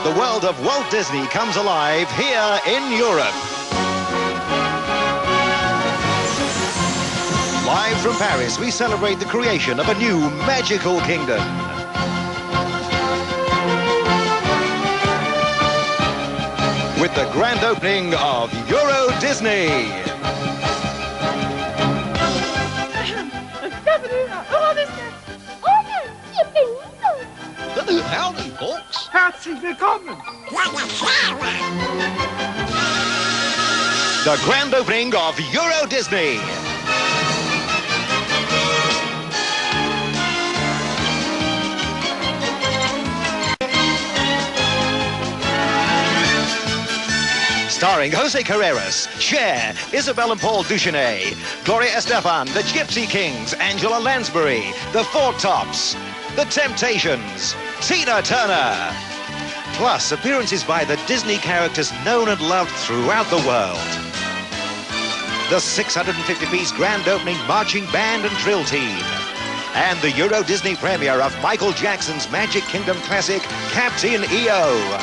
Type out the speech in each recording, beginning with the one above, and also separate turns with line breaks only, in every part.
the world of Walt Disney comes alive here in Europe. Live from Paris, we celebrate the creation of a new magical kingdom. With the grand opening of Euro Disney.
Howdy, folks.
Herzlich willkommen.
The grand opening of Euro Disney. Starring Jose Carreras, Cher, Isabelle and Paul Duchenet, Gloria Estefan, the Gypsy Kings, Angela Lansbury, the Four Tops, the Temptations, Tina Turner. Plus, appearances by the Disney characters known and loved throughout the world. The 650-piece grand opening marching band and drill team. And the Euro Disney premiere of Michael Jackson's Magic Kingdom classic, Captain EO.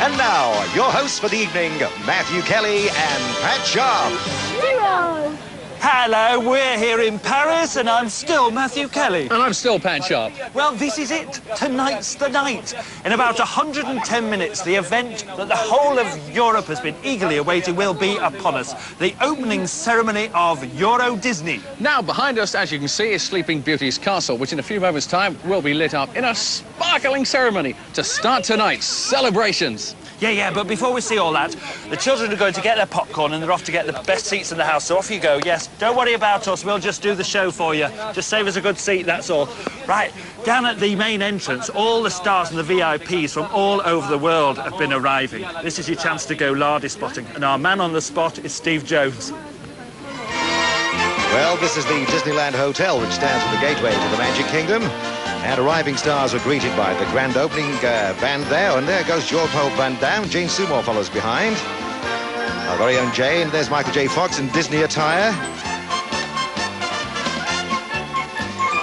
And now, your hosts for the evening, Matthew Kelly and Pat Sharp.
Hello.
Hello, we're here in Paris, and I'm still Matthew Kelly.
And I'm still Pat Sharp.
Well, this is it. Tonight's the night. In about 110 minutes, the event that the whole of Europe has been eagerly awaiting will be upon us. The opening ceremony of Euro Disney.
Now, behind us, as you can see, is Sleeping Beauty's castle, which in a few moments' time will be lit up in a sparkling ceremony to start tonight's celebrations.
Yeah, but before we see all that, the children are going to get their popcorn and they're off to get the best seats in the house. So off you go, yes. Don't worry about us, we'll just do the show for you. Just save us a good seat, that's all. Right, down at the main entrance, all the stars and the VIPs from all over the world have been arriving. This is your chance to go lardy spotting. And our man on the spot is Steve Jones.
Well, this is the Disneyland Hotel, which stands for the gateway to the Magic Kingdom. And arriving stars were greeted by the grand opening band there. And there goes Jean-Paul Van Damme. Jane Seymour follows behind. Our very own Jane. There's Michael J. Fox in Disney attire.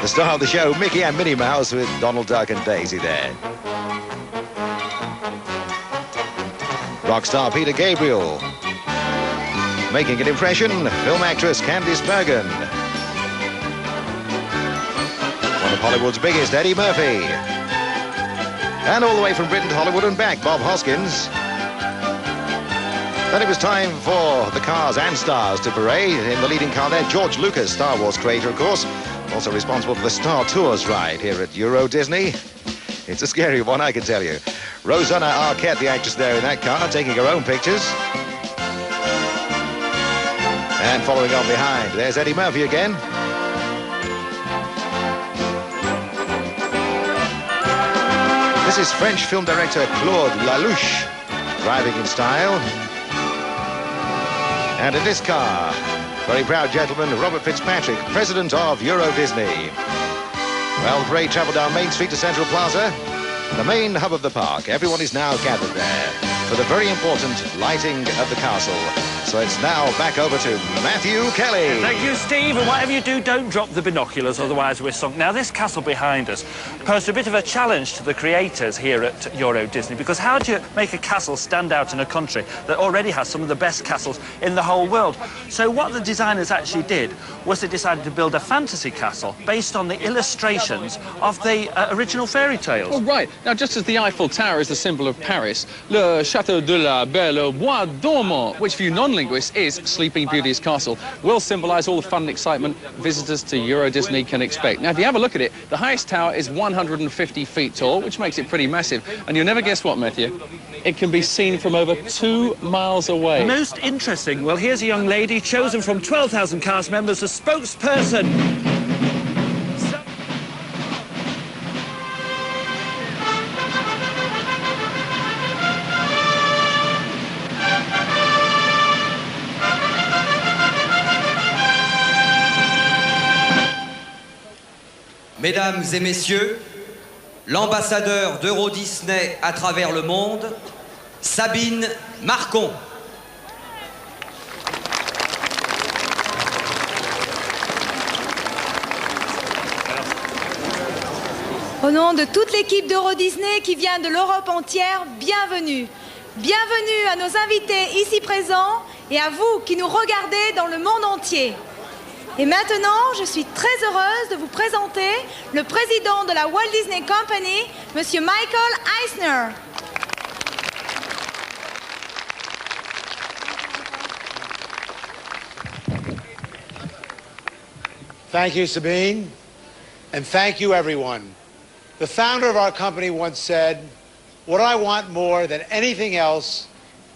The star of the show, Mickey and Minnie Mouse, with Donald Duck and Daisy there. Rock star Peter Gabriel. Making an impression, film actress Candice Bergen. One of Hollywood's biggest, Eddie Murphy. And all the way from Britain to Hollywood and back, Bob Hoskins. Then it was time for the cars and stars to parade. In the leading car there, George Lucas, Star Wars creator, of course. Also responsible for the Star Tours ride here at Euro Disney. It's a scary one, I can tell you. Rosanna Arquette, the actress there in that car, taking her own pictures. And following on behind, there's Eddie Murphy again. This is French film director Claude Lelouch, driving in style. And in this car, very proud gentleman, Robert Fitzpatrick, president of Euro Disney. Well, the parade travelled down Main Street to Central Plaza, the main hub of the park. Everyone is now gathered there for the very important lighting of the castle. So it's now back over to Matthew Kelly.
Thank you, Steve. And whatever you do, don't drop the binoculars, otherwise we're sunk. Now, this castle behind us posed a bit of a challenge to the creators here at Euro Disney, because how do you make a castle stand out in a country that already has some of the best castles in the whole world? So what the designers actually did was they decided to build a fantasy castle based on the illustrations of the original fairy tales.
Oh, right. Now, just as the Eiffel Tower is the symbol of Paris, Le Château de la Belle Bois Dormant, which for you non-linguists is Sleeping Beauty's castle, will symbolise all the fun and excitement visitors to Euro Disney can expect. Now, if you have a look at it, the highest tower is 150 feet tall, which makes it pretty massive. And you'll never guess what, Matthew? It can be seen from over 2 miles away.
Most interesting. Well, here's a young lady chosen from 12,000 cast members as spokesperson.
Mesdames et messieurs, l'ambassadeur d'Euro Disney à travers le monde, Sabine Marcon.
Au nom de toute l'équipe d'Euro Disney qui vient de l'Europe entière, bienvenue. Bienvenue à nos invités ici présents et à vous qui nous regardez dans le monde entier. Et maintenant, je suis très heureuse de vous présenter le président de la Walt Disney Company, Monsieur Michael Eisner.
Thank you, Sabine, and thank you, everyone. The founder of our company once said, "What I want more than anything else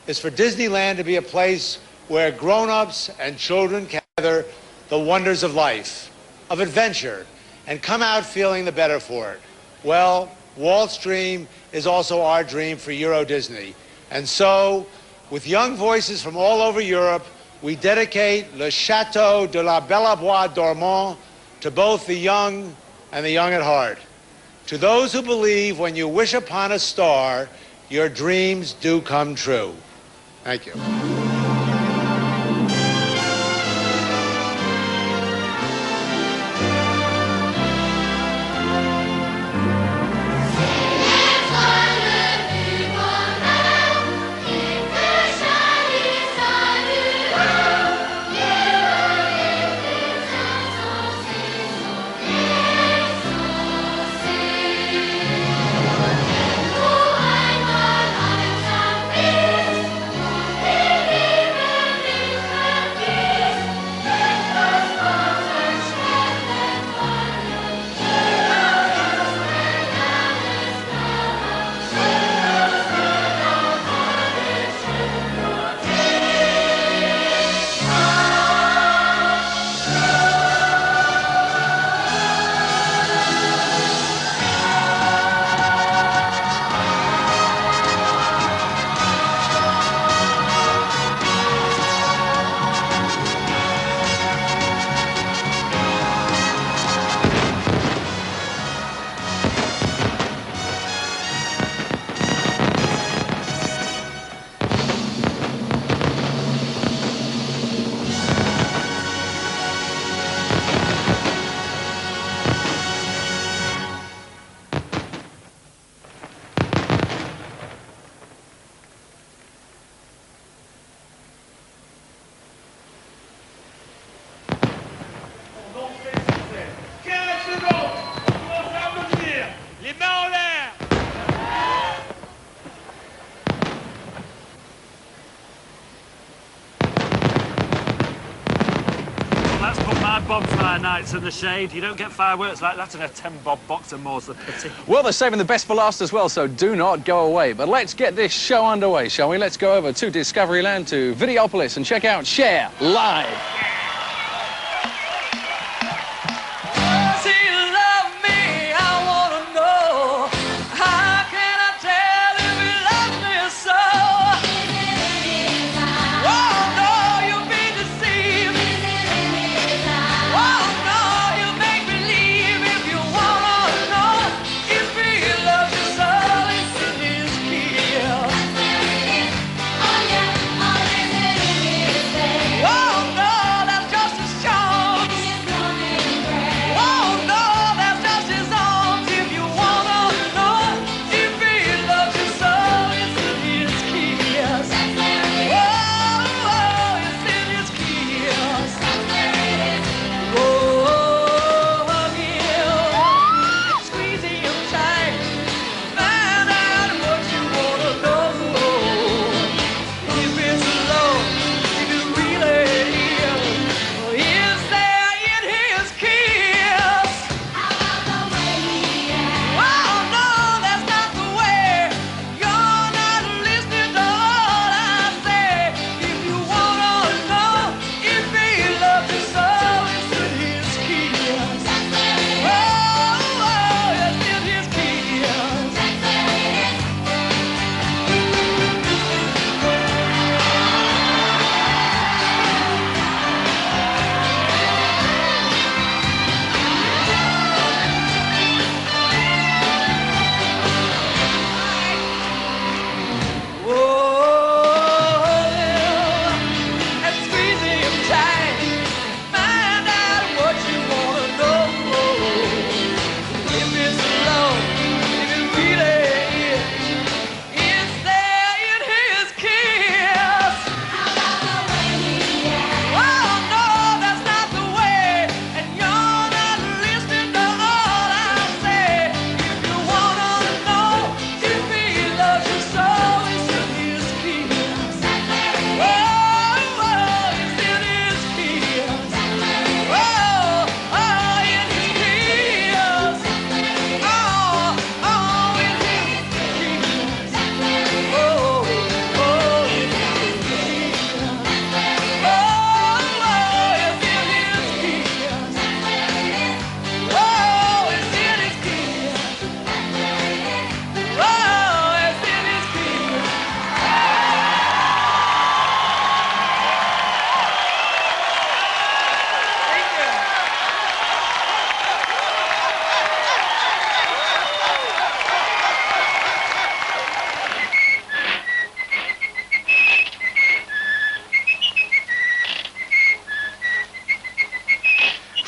is for Disneyland to be a place where grown-ups and children can gather the wonders of life, of adventure, and come out feeling the better for it." Well, Walt's dream is also our dream for Euro Disney. And so, with young voices from all over Europe, we dedicate Le Château de la Belle Bois Dormant to both the young and the young at heart. To those who believe when you wish upon a star, your dreams do come true. Thank you.
Let's put my bonfire nights in the shade. You don't get fireworks like that in a 10-bob box, and more's the pity.
Well, they're saving the best for last as well, so do not go away. But let's get this show underway, shall we? Let's go over to Discoveryland, to Videopolis, and check out Cher live.
Oh, no!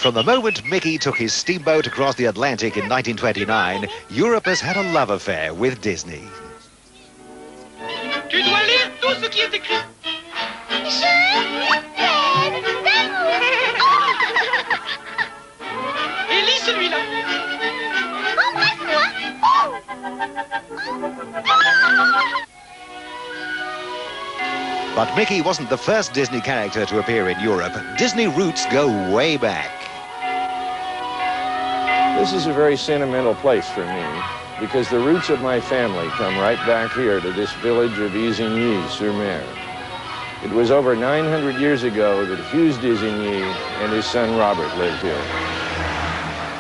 From the moment Mickey took his steamboat across the Atlantic in 1929, Europe has had a love affair with Disney.
Tu dois lire tout ce qui est écrit. Je t'aime d'amour. Et lis celui-là. Embrasse-moi.
But Mickey wasn't the first Disney character to appear in Europe. Disney roots go way back.
This is a very sentimental place for me because the roots of my family come right back here to this village of Isigny-sur-Mer. It was over 900 years ago that Hughes d'Isigny and his son Robert lived here.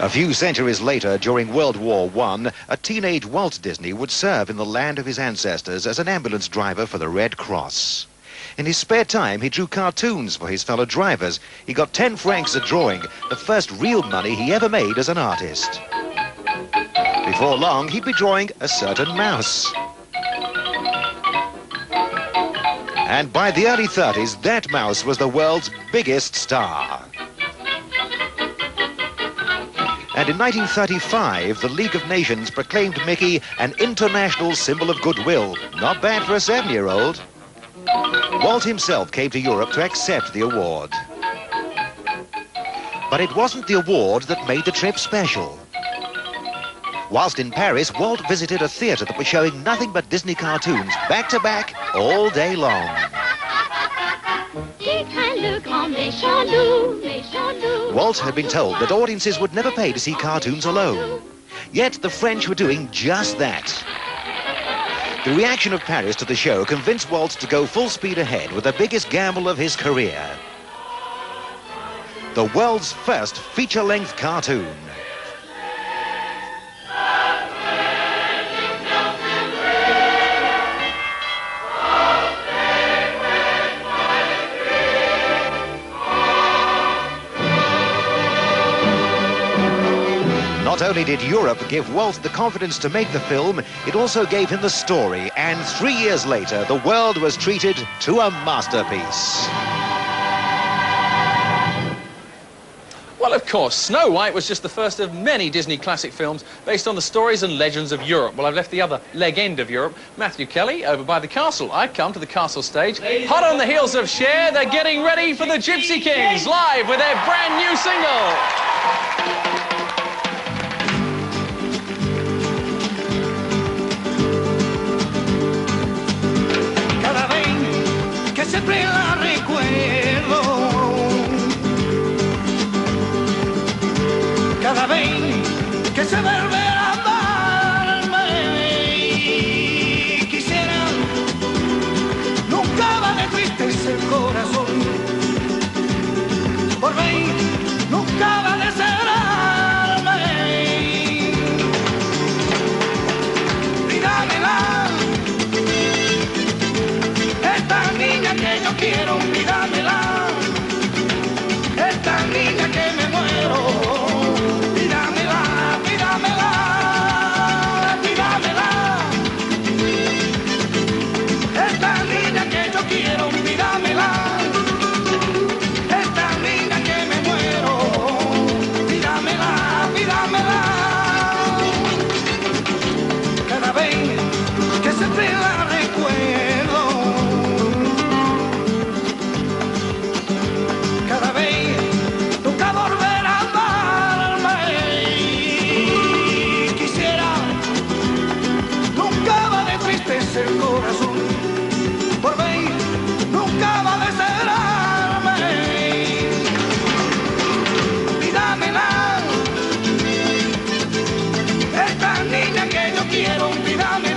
A few centuries later, during World War I, a teenage Walt Disney would serve in the land of his ancestors as an ambulance driver for the Red Cross. In his spare time, he drew cartoons for his fellow drivers. He got 10 francs a drawing, the first real money he ever made as an artist. Before long, he'd be drawing a certain mouse. And by the early 30s, that mouse was the world's biggest star. And in 1935, the League of Nations proclaimed Mickey an international symbol of goodwill. Not bad for a 7-year-old. Walt himself came to Europe to accept the award. But it wasn't the award that made the trip special. Whilst in Paris, Walt visited a theatre that was showing nothing but Disney cartoons, back to back, all day long. Walt had been told that audiences would never pay to see cartoons alone. Yet the French were doing just that. The reaction of Paris to the show convinced Walt to go full speed ahead with the biggest gamble of his career. The world's first feature-length cartoon. Not only did Europe give Walt the confidence to make the film, it also gave him the story, and 3 years later, the world was treated to a masterpiece.
Well, of course, Snow White was just the first of many Disney classic films based on the stories and legends of Europe. Well, I've left the other legend of Europe, Matthew Kelly, over by the castle. I've come to the castle stage. Hot on the heels of Cher, they're getting ready for the Gypsy Kings, live with their brand new single.
Siempre la recuerdo, cada vez que se vuelve a amarme, quisiera, nunca va de tristeza el corazón, por mí nunca va de cerrarme, y dámela. Esta niña que yo quiero, pídamela. Esta niña que me muero, pídamela, pídamela, pídamela. Esta niña que yo quiero, pídamela. Esta niña que me muero, pídamela, pídamela. Cada vez que siempre la recuerdo, el corazón, por mí nunca va a desertarme. Pídamela, esta niña que yo quiero, pídamela.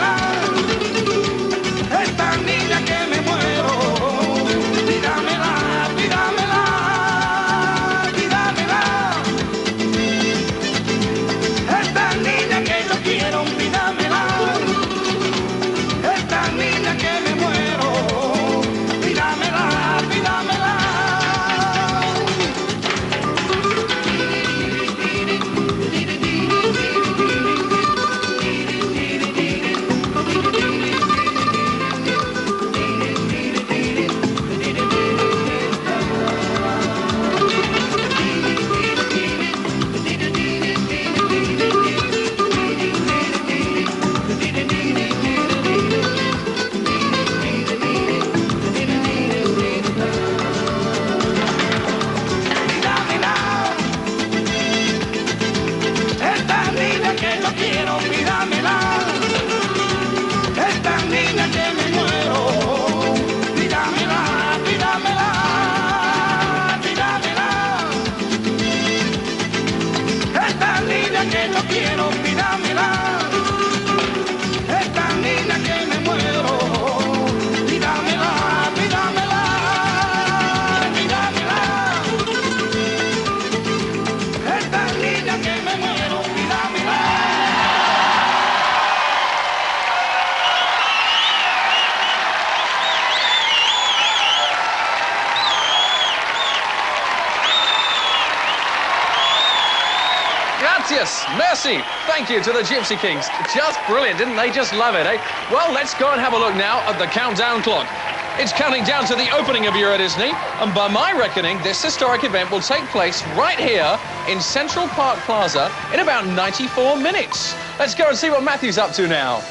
Gracias, merci. Thank you to the Gypsy Kings. Just brilliant, didn't they? Just love it, eh? Well, let's go and have a look now at the countdown clock. It's counting down to the opening of Euro Disney, and by my reckoning, this historic event will take place right here in Central Park Plaza in about 94 minutes. Let's go and see what Matthew's up to now.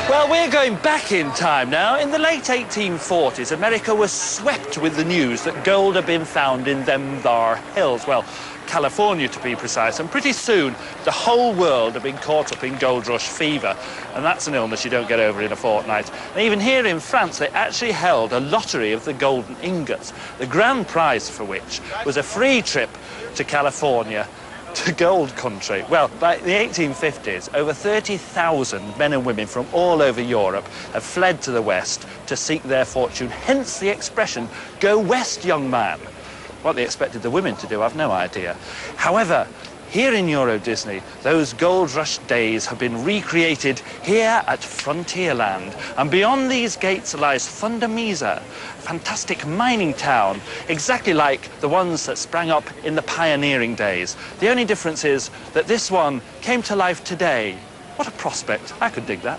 Well, we're going back in time now. In the late 1840s, America was swept with the news that gold had been found in them thar hills. Well, California to be precise, and pretty soon the whole world had been caught up in gold rush fever, and that's an illness you don't get over in a fortnight. And even here in France, they actually held a lottery of the golden ingots, the grand prize for which was a free trip to California, to gold country. Well, by the 1850s, over 30,000 men and women from all over Europe have fled to the West to seek their fortune, hence the expression, "Go west, young man." What they expected the women to do, I've no idea. However, here in Euro Disney, those gold rush days have been recreated here at Frontierland. And beyond these gates lies Thunder Mesa, fantastic mining town, exactly like the ones that sprang up in the pioneering days. The only difference is that this one came to life today. What a prospect. I could dig that.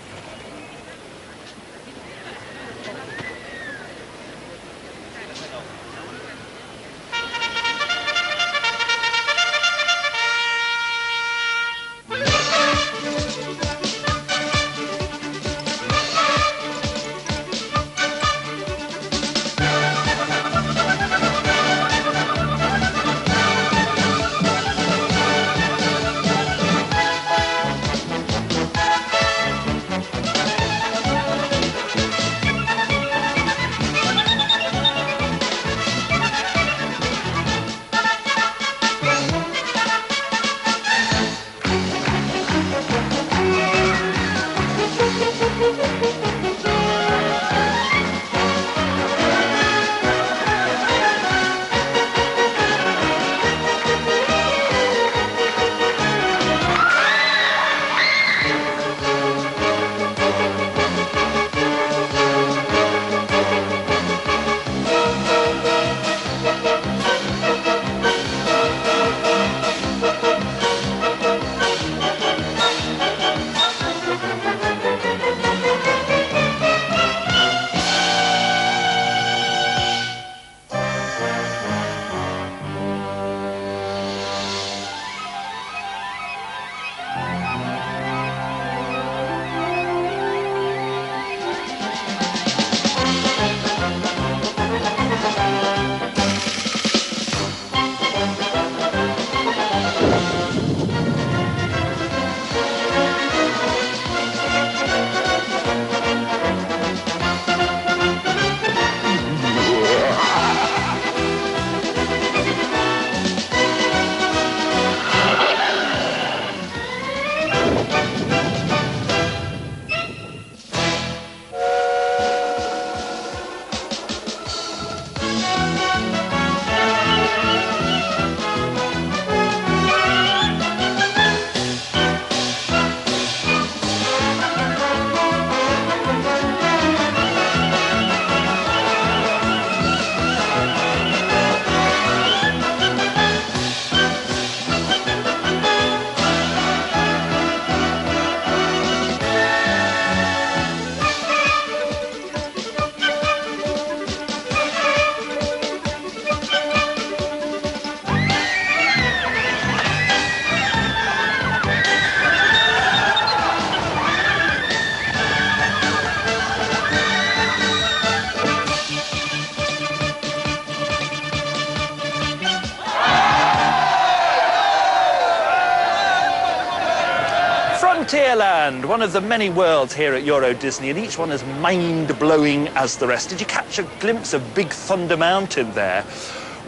Frontierland, one of the many worlds here at Euro Disney, and each one as mind-blowing as the rest. Did you catch a glimpse of Big Thunder Mountain there?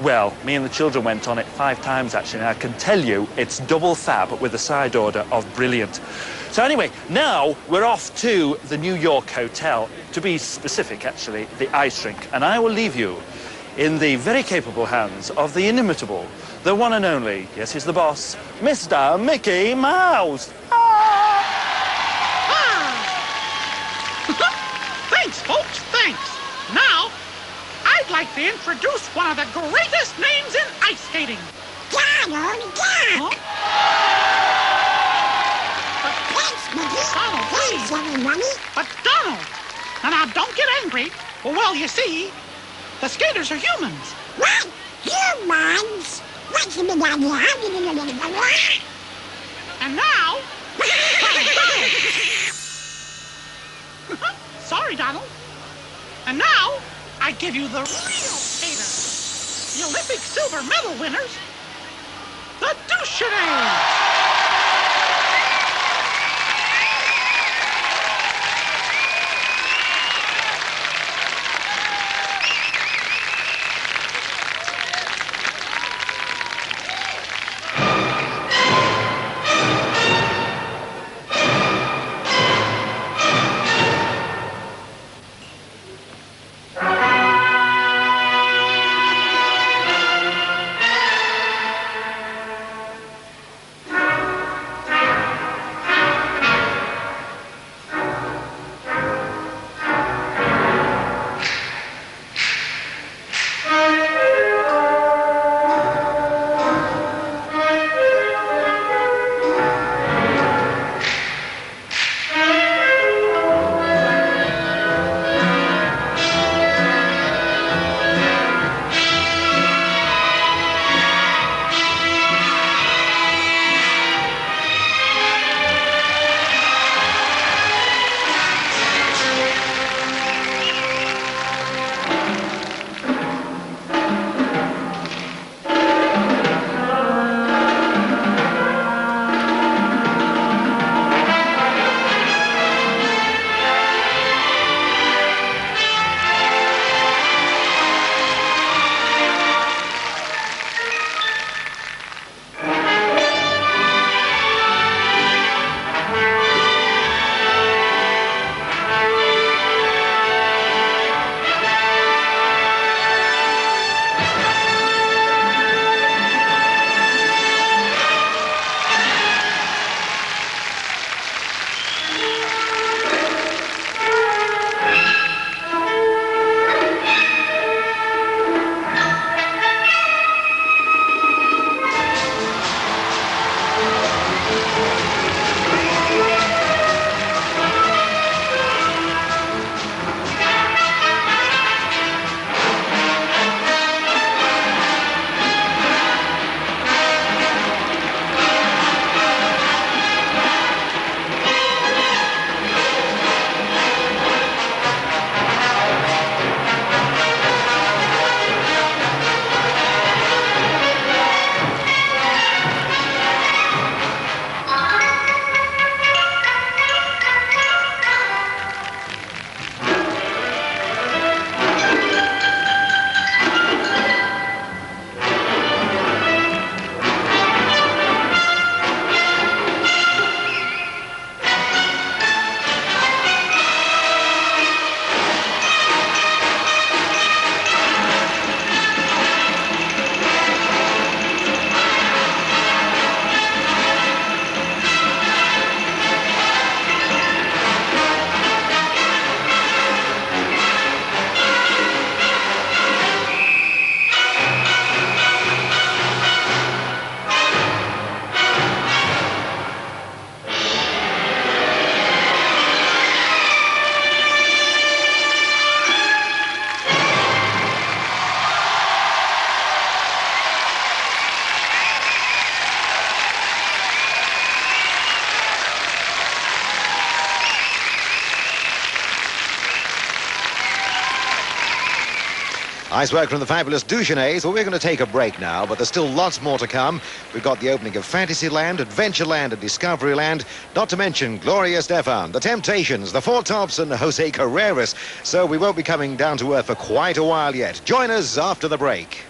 Well, me and the children went on it 5 times, actually, and I can tell you it's double fab with a side order of brilliant. So anyway, now we're off to the New York Hotel, to be specific, actually, the ice rink, and I will leave you in the very capable hands of the inimitable, the one and only, yes, he's the boss, Mr. Mickey Mouse.
Thanks, folks, thanks. Now, I'd like to introduce one of the greatest names in ice skating. Huh? hungry? Well, you see, the skaters are humans.
What? Humans? What's the big idea?
And now... Sorry, Donald. And now, I give you the real skaters. The Olympic silver medal winners. The Duchesnays.
Nice work from the fabulous Duchesnays. Well, we're going to take a break now, but there's still lots more to come. We've got the opening of Fantasyland, Adventureland and Discoveryland, not to mention Gloria Estefan, The Temptations, The Four Tops and Jose Carreras. So we won't be coming down to earth for quite a while yet. Join us after the break.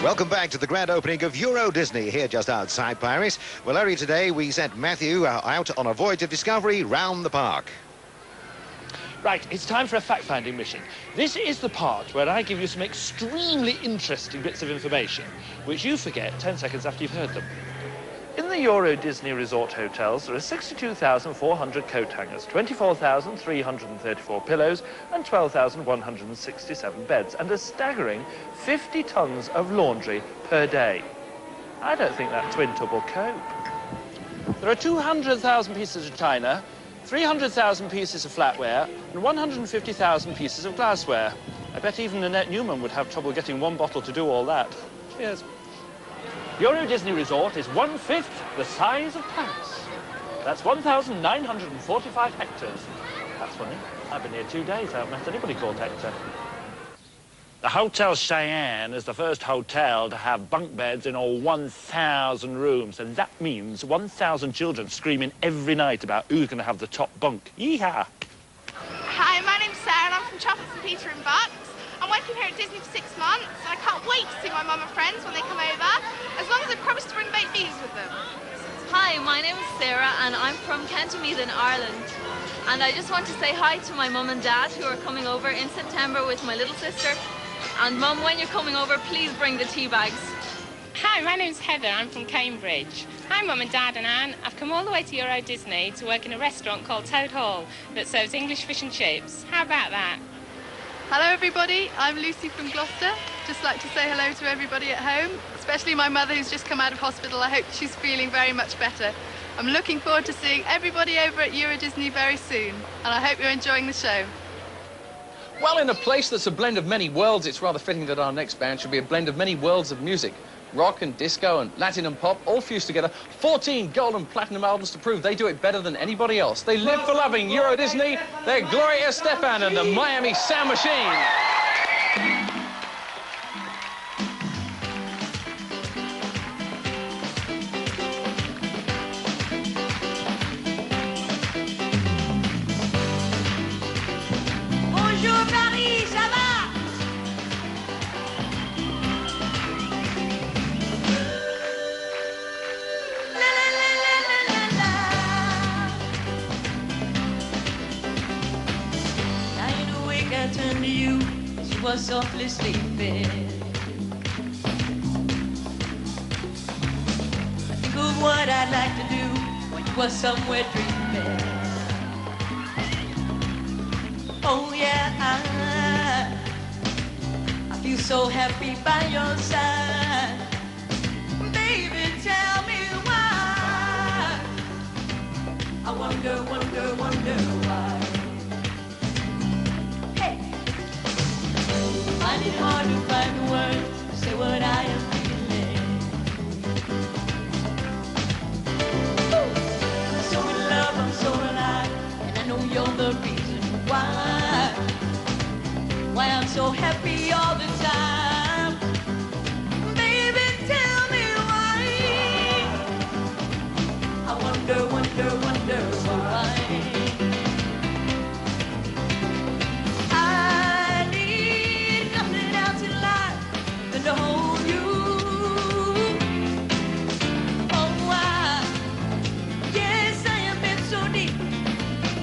Welcome back to the grand opening of Euro Disney here just outside Paris. Well, earlier today we sent Matthew out on a voyage of discovery round the park.
Right, it's time for a fact-finding mission. This is the part where I give you some extremely interesting bits of information, which you forget 10 seconds after you've heard them. In the Euro Disney Resort hotels, there are 62,400 coat hangers, 24,334 pillows, and 12,167 beds, and a staggering 50 tons of laundry per day. I don't think that twin tub will cope. There are 200,000 pieces of china, 300,000 pieces of flatware, and 150,000 pieces of glassware. I bet even Nanette Newman would have trouble getting one bottle to do all that. Cheers. Euro Disney Resort is 1/5 the size of Paris. That's 1,945 hectares. That's funny. I've been here 2 days. I haven't met anybody called Hector. The Hotel Cheyenne is the first hotel to have bunk beds in all 1,000 rooms, and that means 1,000 children screaming every night about who's going to have the top bunk. Yeehaw!
Hi, my name's Sarah and I'm from Chapel St Peter in Bucks. I'm working here at Disney for 6 months and I can't wait to see my mum and friends when they come over, as long as I promise to bring baked beans with them.
Hi, my name is Sarah and I'm from County Meath in Ireland. And I just want to say hi to my mum and dad who are coming over in September with my little sister. And Mum, when you're coming over, please bring the tea bags.
Hi, my name's Heather. I'm from Cambridge. Hi, Mum and Dad and Anne. I've come all the way to Euro Disney to work in a restaurant called Toad Hall that serves English fish and chips. How about that?
Hello, everybody. I'm Lucy from Gloucester. Just like to say hello to everybody at home, especially my mother who's just come out of hospital. I hope she's feeling very much better. I'm looking forward to seeing everybody over at Euro Disney very soon, and I hope you're enjoying the show.
Well, in a place that's a blend of many worlds, it's rather fitting that our next band should be a blend of many worlds of music. Rock and disco and Latin and pop all fused together. 14 gold and platinum albums to prove they do it better than anybody else. They live for loving Euro Disney. They're Gloria Estefan and the Miami Sound Machine.
Bonjour Paris, ça va? La la la la la la la. Lying awake, I turned to you. She was softly sleeping. I think of what I'd like to do when you were somewhere dreaming. Oh yeah, I feel so happy by your side. Baby, tell me why. I wonder, wonder, wonder why. Hey, find it hard to find the words to say what I am feeling. I'm so in love, I'm so alive, and I know you're the reason why I'm so happy all the time. Baby, tell me why. I wonder, wonder, wonder why. I need nothing else in life than to hold you. Oh, why? Yes, I have been so deep.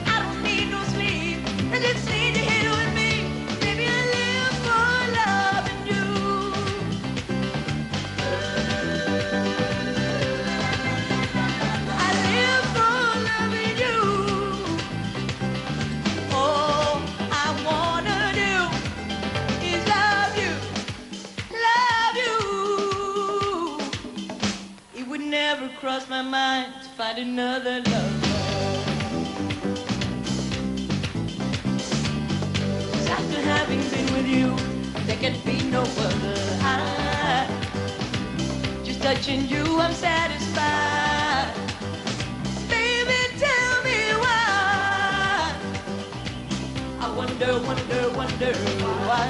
I don't need no sleep. I just need to hit with me. Baby, I live for loving you. I live for loving you. All I wanna do is love you, love you. It would never cross my mind to find another lover. After having been with you, there can be no other. Just touching you, I'm satisfied. Baby, tell me why. I wonder, wonder, wonder why.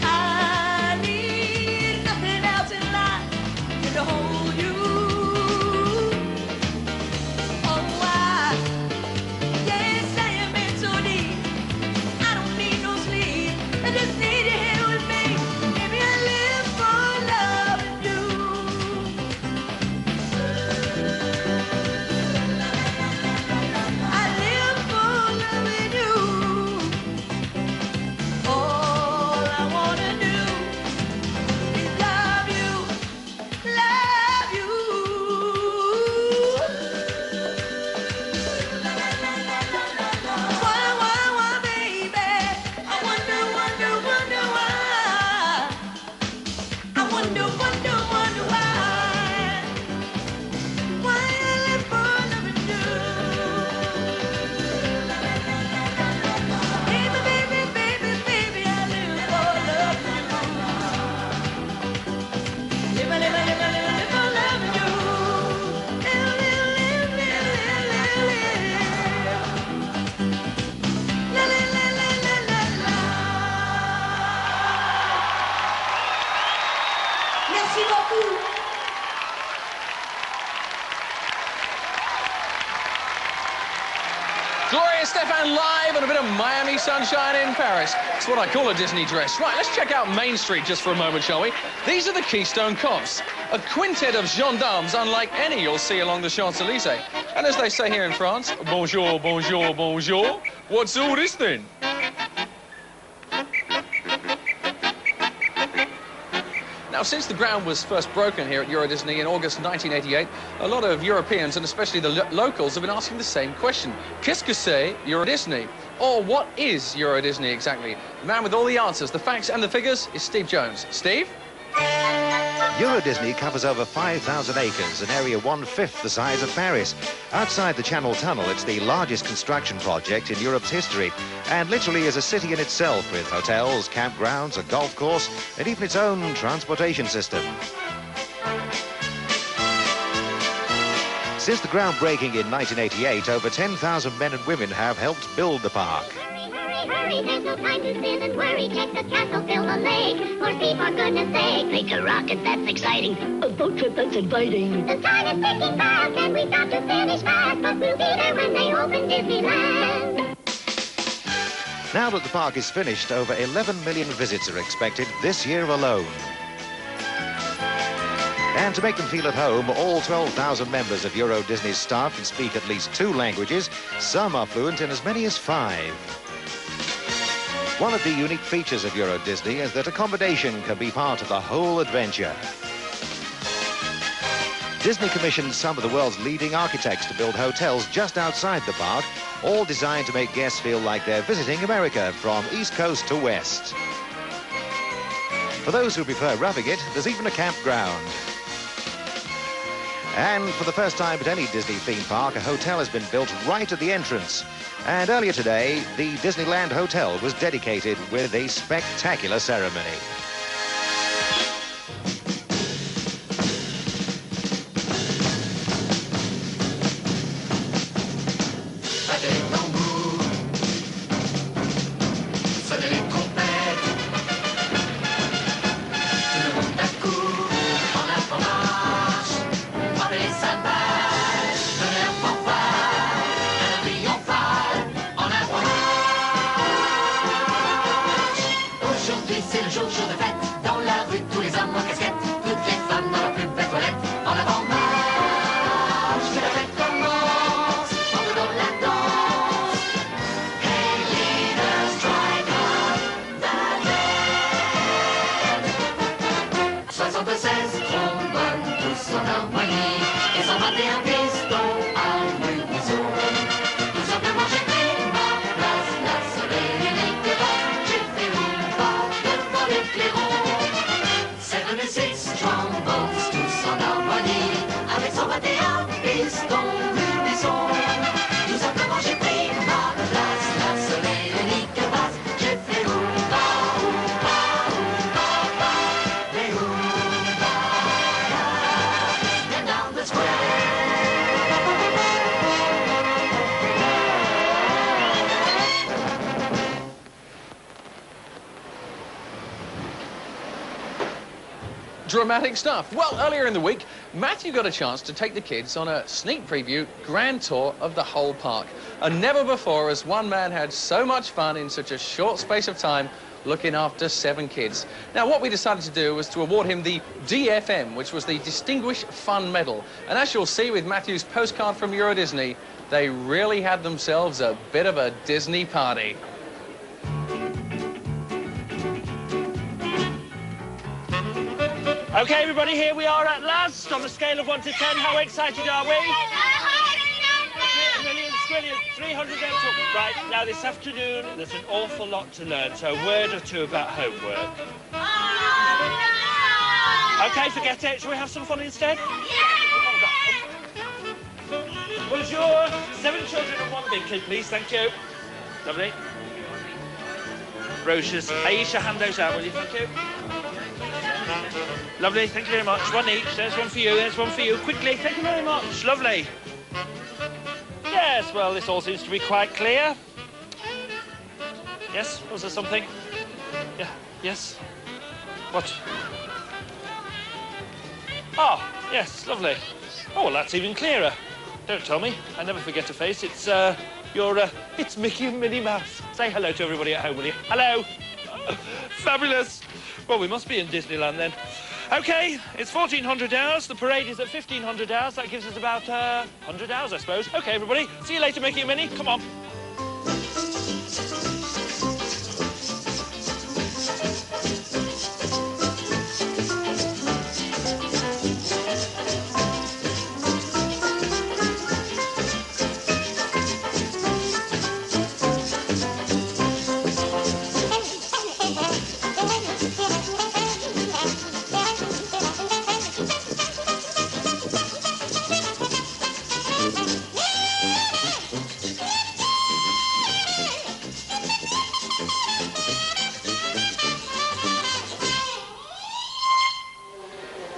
I need nothing else in life than to hold you. Oh, why? Yes, I am in so deep. I don't need no sleep. I just need you here with me. Baby, I live for loving you. I live for loving you. beaucoup.
Gloria Estefan live and a bit of Miami sunshine in Paris. It's what I call a Disney dress. Right, let's check out Main Street just for a moment, shall we? These are the Keystone Cops, a quintet of gendarmes unlike any you'll see along the Champs-Élysées. And as they say here in France, bonjour, bonjour, bonjour. What's all this then? Now, since the ground was first broken here at Euro Disney in August 1988, a lot of Europeans, and especially the locals, have been asking the same question. Qu'est-ce que c'est Euro Disney? Or what is Euro Disney exactly? The man with all the answers, the facts and the figures is Steve Jones. Steve?
Euro Disney covers over 5,000 acres, an area 1/5 the size of Paris. Outside the Channel Tunnel, it's the largest construction project in Europe's history, and literally is a city in itself with hotels, campgrounds, a golf course, and even its own transportation system. Since the groundbreaking in 1988, over 10,000 men and women have helped build the park.
Hurry, there's no time to spin and worry. Check the castle, fill the lake. More speed, for goodness sake.
Make a rocket, that's exciting. A boat trip, that's inviting.
The time is ticking fast, and we've got to finish fast. But we'll be there when they open Disneyland.
Now that the park is finished, over 11 million visits are expected this year alone. And to make them feel at home, all 12,000 members of Euro Disney's staff can speak at least 2 languages. Some are fluent in as many as 5. One of the unique features of Euro Disney is that accommodation can be part of the whole adventure. Disney commissioned some of the world's leading architects to build hotels just outside the park, all designed to make guests feel like they're visiting America from East Coast to West. For those who prefer roughing it, there's even a campground. And for the first time at any Disney theme park, a hotel has been built right at the entrance. And earlier today, the Disneyland Hotel was dedicated with a spectacular ceremony.
C'est le jour de fête, dans la rue, tous les hommes en casquette, toutes les femmes dans leur plus belle toilette, en avant marche, que la fête commence, en donnant la danse. Hey leaders, strike up the band. 76 trombones, tous en harmonie, et 121 pistons à l'unisson. Tout simplement j'ai pris ma place, la seule et unique base, j'ai fait l'éclairons. 76 trombones, tous en harmonie, avec 121 pistons l'unisson. Tout simplement j'ai pris ma place, la seule et unique base, j'ai fait oumba, oumba, oumba, oumba, les oumba, and down the square.
Dramatic stuff. Well, earlier in the week, Matthew got a chance to take the kids on a sneak preview grand tour of the whole park. And never before has one man had so much fun in such a short space of time looking after 7 kids. Now, what we decided to do was to award him the DFM, which was the Distinguished Fun Medal. And as you'll see with Matthew's postcard from Euro Disney, they really had themselves a bit of a Disney party.
Okay, everybody, here we are at last. On a scale of 1 to 10, how excited are we? Brilliant, 300 and something. Right, now this afternoon, there's an awful lot to learn, so a word or 2 about homework. Okay, forget it. Shall we have some fun instead? Bonjour. 7 children and 1 big kid, please. Thank you. Lovely. Brochures. Aisha, hand those out, will you? Thank you. Lovely, thank you very much. 1 each. There's 1 for you, there's 1 for you. Quickly, thank you very much. Lovely. Yes, well, this all seems to be quite clear. Yes, was there something? Yeah, yes. What? Oh, yes, lovely. Oh, well, that's even clearer. Don't tell me. I never forget a face. It's, it's Mickey and Minnie Mouse. Say hello to everybody at home, will you? Hello. Fabulous. Well, we must be in Disneyland then. OK, it's 1400 hours. The parade is at 1500 hours. That gives us about 100 hours, I suppose. OK, everybody. See you later, Mickey and Minnie. Come on.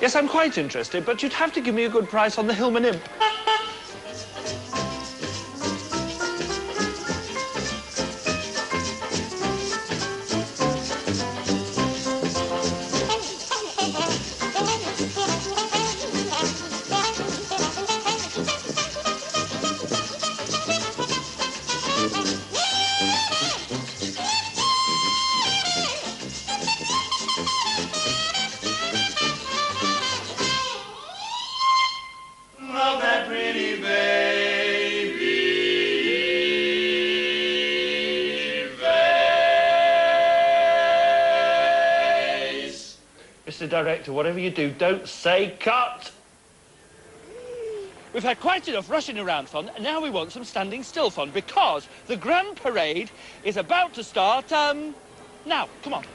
Yes, I'm quite interested, but you'd have to give me a good price on the Hillman Imp. Mr. Director, whatever you do, don't say cut. We've had quite enough rushing around fun, and now we want some standing still fun, because the Grand Parade is about to start, now. Come on.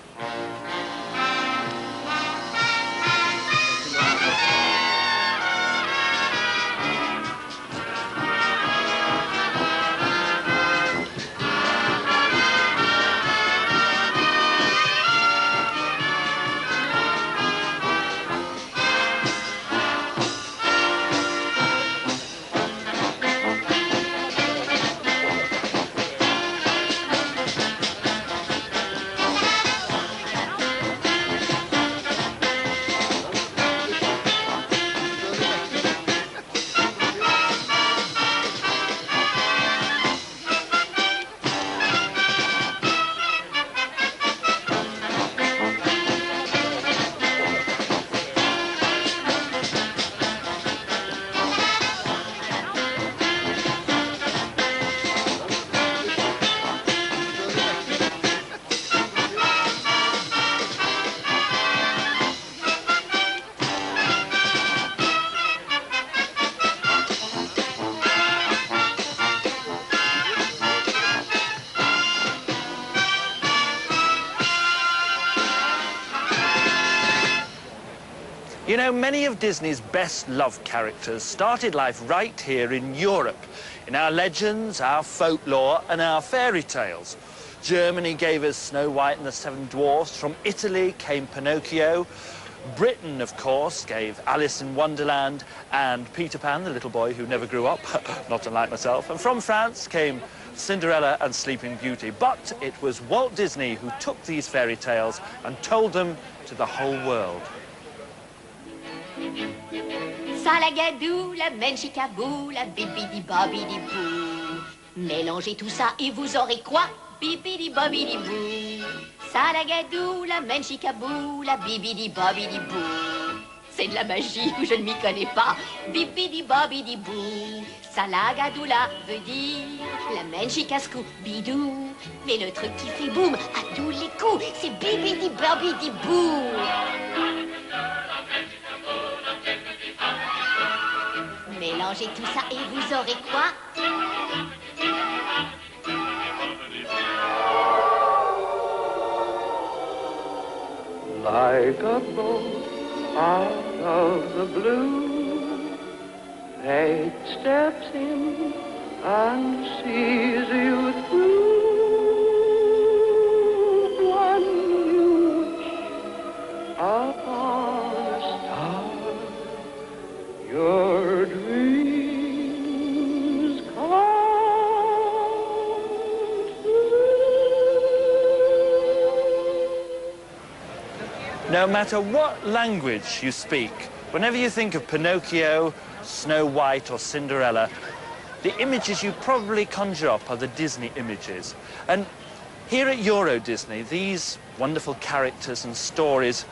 You know, many of Disney's best-loved characters started life right here in Europe, in our legends, our folklore, and our fairy tales. Germany gave us Snow White and the Seven Dwarfs. From Italy came Pinocchio. Britain, of course, gave Alice in Wonderland and Peter Pan, the little boy who never grew up, not unlike myself. And from France came Cinderella and Sleeping Beauty. But it was Walt Disney who took these fairy tales and told them to the whole world.
Salagadou, la menchicabou, la bibidi-bobidi-boo. Mélangez tout ça et vous aurez quoi? Bibidi-bobidi-boo. Salagadou, la menchicabou, la bibidi-bobidi-boo. C'est de la magie ou je ne m'y connais pas. Bibidi-bobidi-boo. Salagadoula veut dire la menchicascou bidou. Mais le truc qui fait boum à tous les coups, c'est bibidi-bobidi-boo. Mélangez tout ça et vous aurez quoi?
Like a boat out of the blue, fate steps in and sees you through. One you wish upon a star, your dreams come
No matter what language you speak, Whenever you think of Pinocchio, Snow White or Cinderella, the images you probably conjure up are the Disney images. And here at Euro Disney, these wonderful characters and stories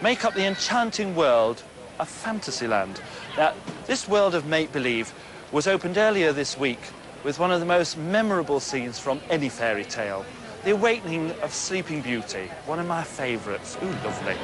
make up the enchanting world of Fantasyland. Now, this world of make-believe was opened earlier this week with one of the most memorable scenes from any fairy tale, the awakening of Sleeping Beauty, one of my favourites. Ooh, lovely.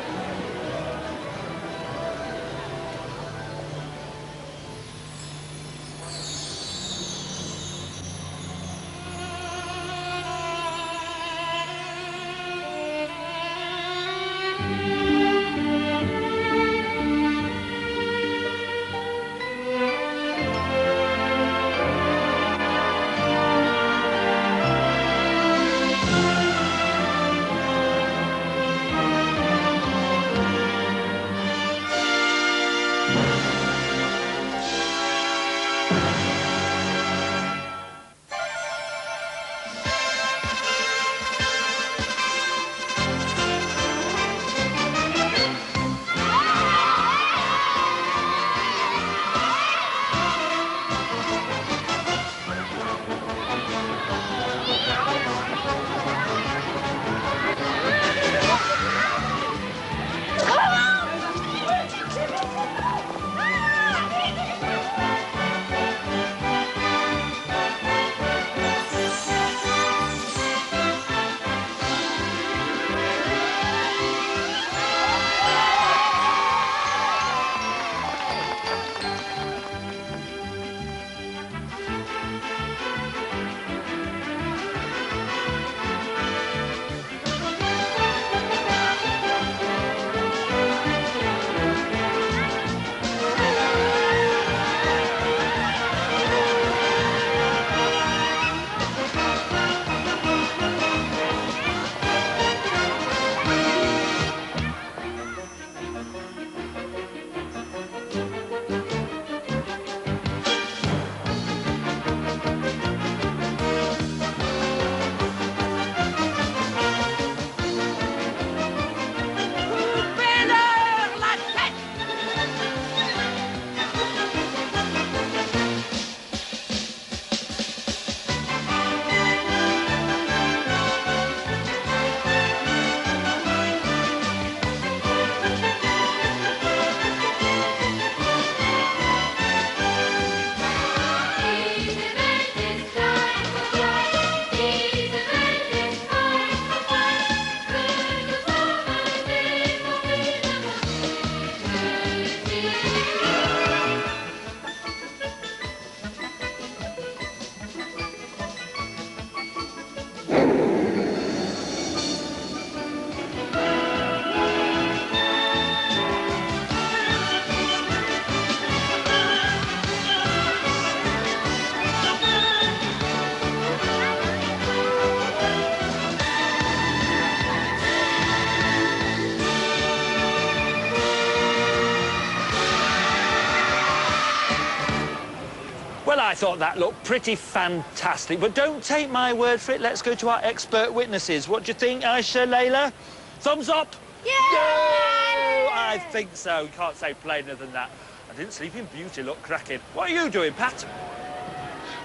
Well, I thought that looked pretty fantastic, but don't take my word for it. Let's go to our expert witnesses. What do you think, Aisha, Layla? Thumbs up?
Yeah!
Yeah! I think so. You can't say plainer than that. I didn't Sleeping Beauty look cracking. What are you doing, Pat?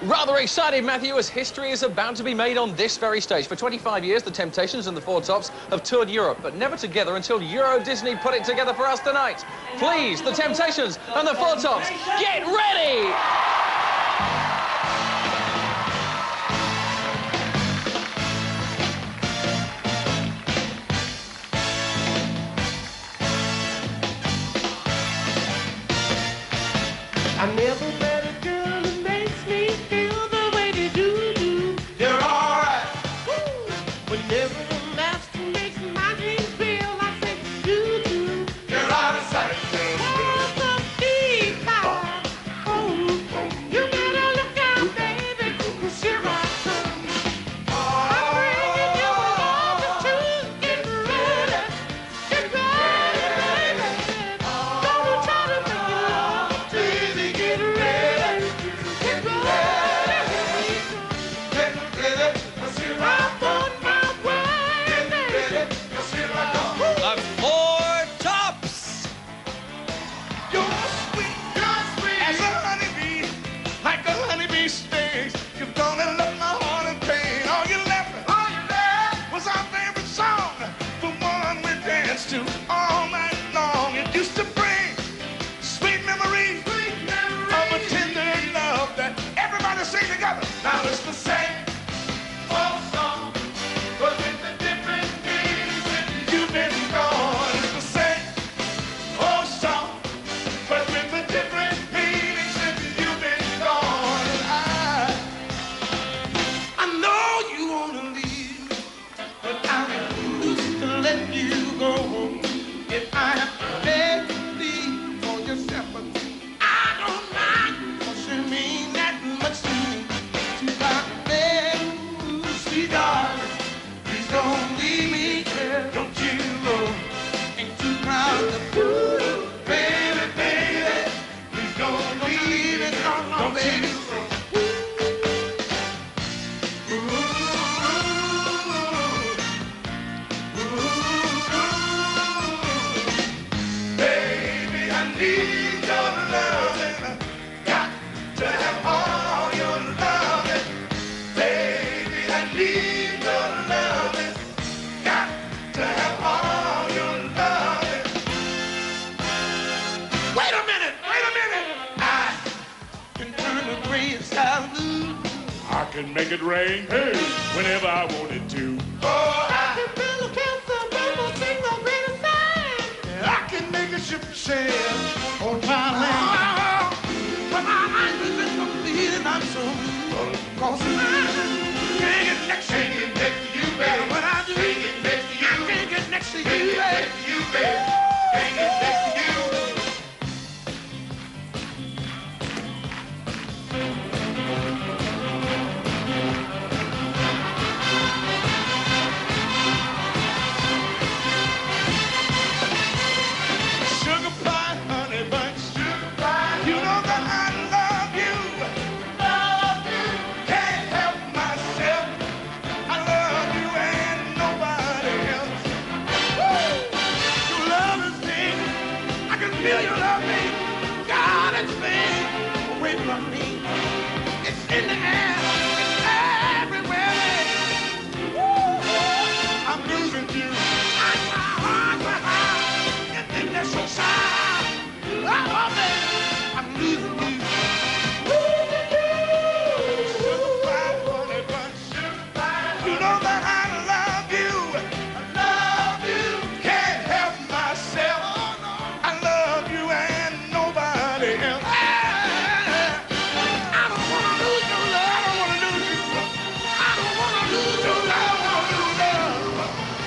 Rather excited, Matthew, as history is about to be made on this very stage. For 25 years, the Temptations and the Four Tops have toured Europe, but never together until Euro Disney put it together for us tonight. Please, the Temptations and the Four Tops, get ready!
I never met a girl who makes me feel the way they do. You're all right. Whenever the master makes my dreams real, I say do. You're out of sight. Oh, costume all night long. It used to bring sweet memories of a tender love that everybody sing together. Now it's the same old song, but with a different meaning since you've been gone. It's the same old song, but with a different meaning since you've been gone. And I know you wanna leave, but I refuse to let you go. If I have to beg to leave for your sympathy, I don't mind, 'cause you mean that much to me. To God, beg, sweet darling, please don't leave me here. Don't you know? Ain't too proud to prove, baby, baby. Please don't leave it, no, baby. Baby, I need your loving. Got to have all your loving. Baby, I need your loving. Got to have all your loving. Wait a minute, wait a minute. I can turn the gray sky blue. I can make it rain, hey, whenever I wanted to. Oh, I can build a castle, people sing the greatest thing. I can make a ship sail on dry land. But my life is incomplete and I'm so blue. 'Cause I can't get next to you, baby. When I do, I can't get next to you, baby. Can't get next to you. Sugar pie, honey bunch, sugar pie. You know that I love you. Love you. Can't help myself. I love you and nobody else. Woo! Your love is big. I can feel your love, babe. God, it's big. Away from me. It's in the air. It's everywhere, babe. Woo! I'm losing you. I try hard to hide. And think that's so sad. Oh, baby, I'm losing you. Losing you. Sugar pie, honey bunch, sugar pie. You know that I love you. I love you. Can't help myself. I love you and nobody else. I don't wanna lose your love. I don't wanna lose you. I don't wanna lose your love. I don't wanna lose love.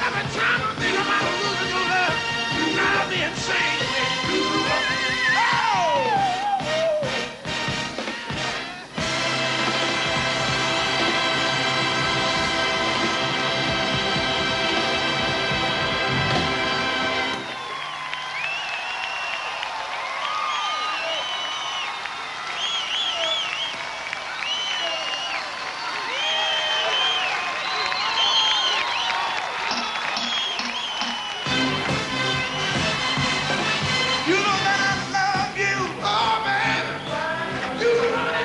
Every time I think about losing your love, you drive me insane. Oh! You know that I love you. Oh, man. You know that I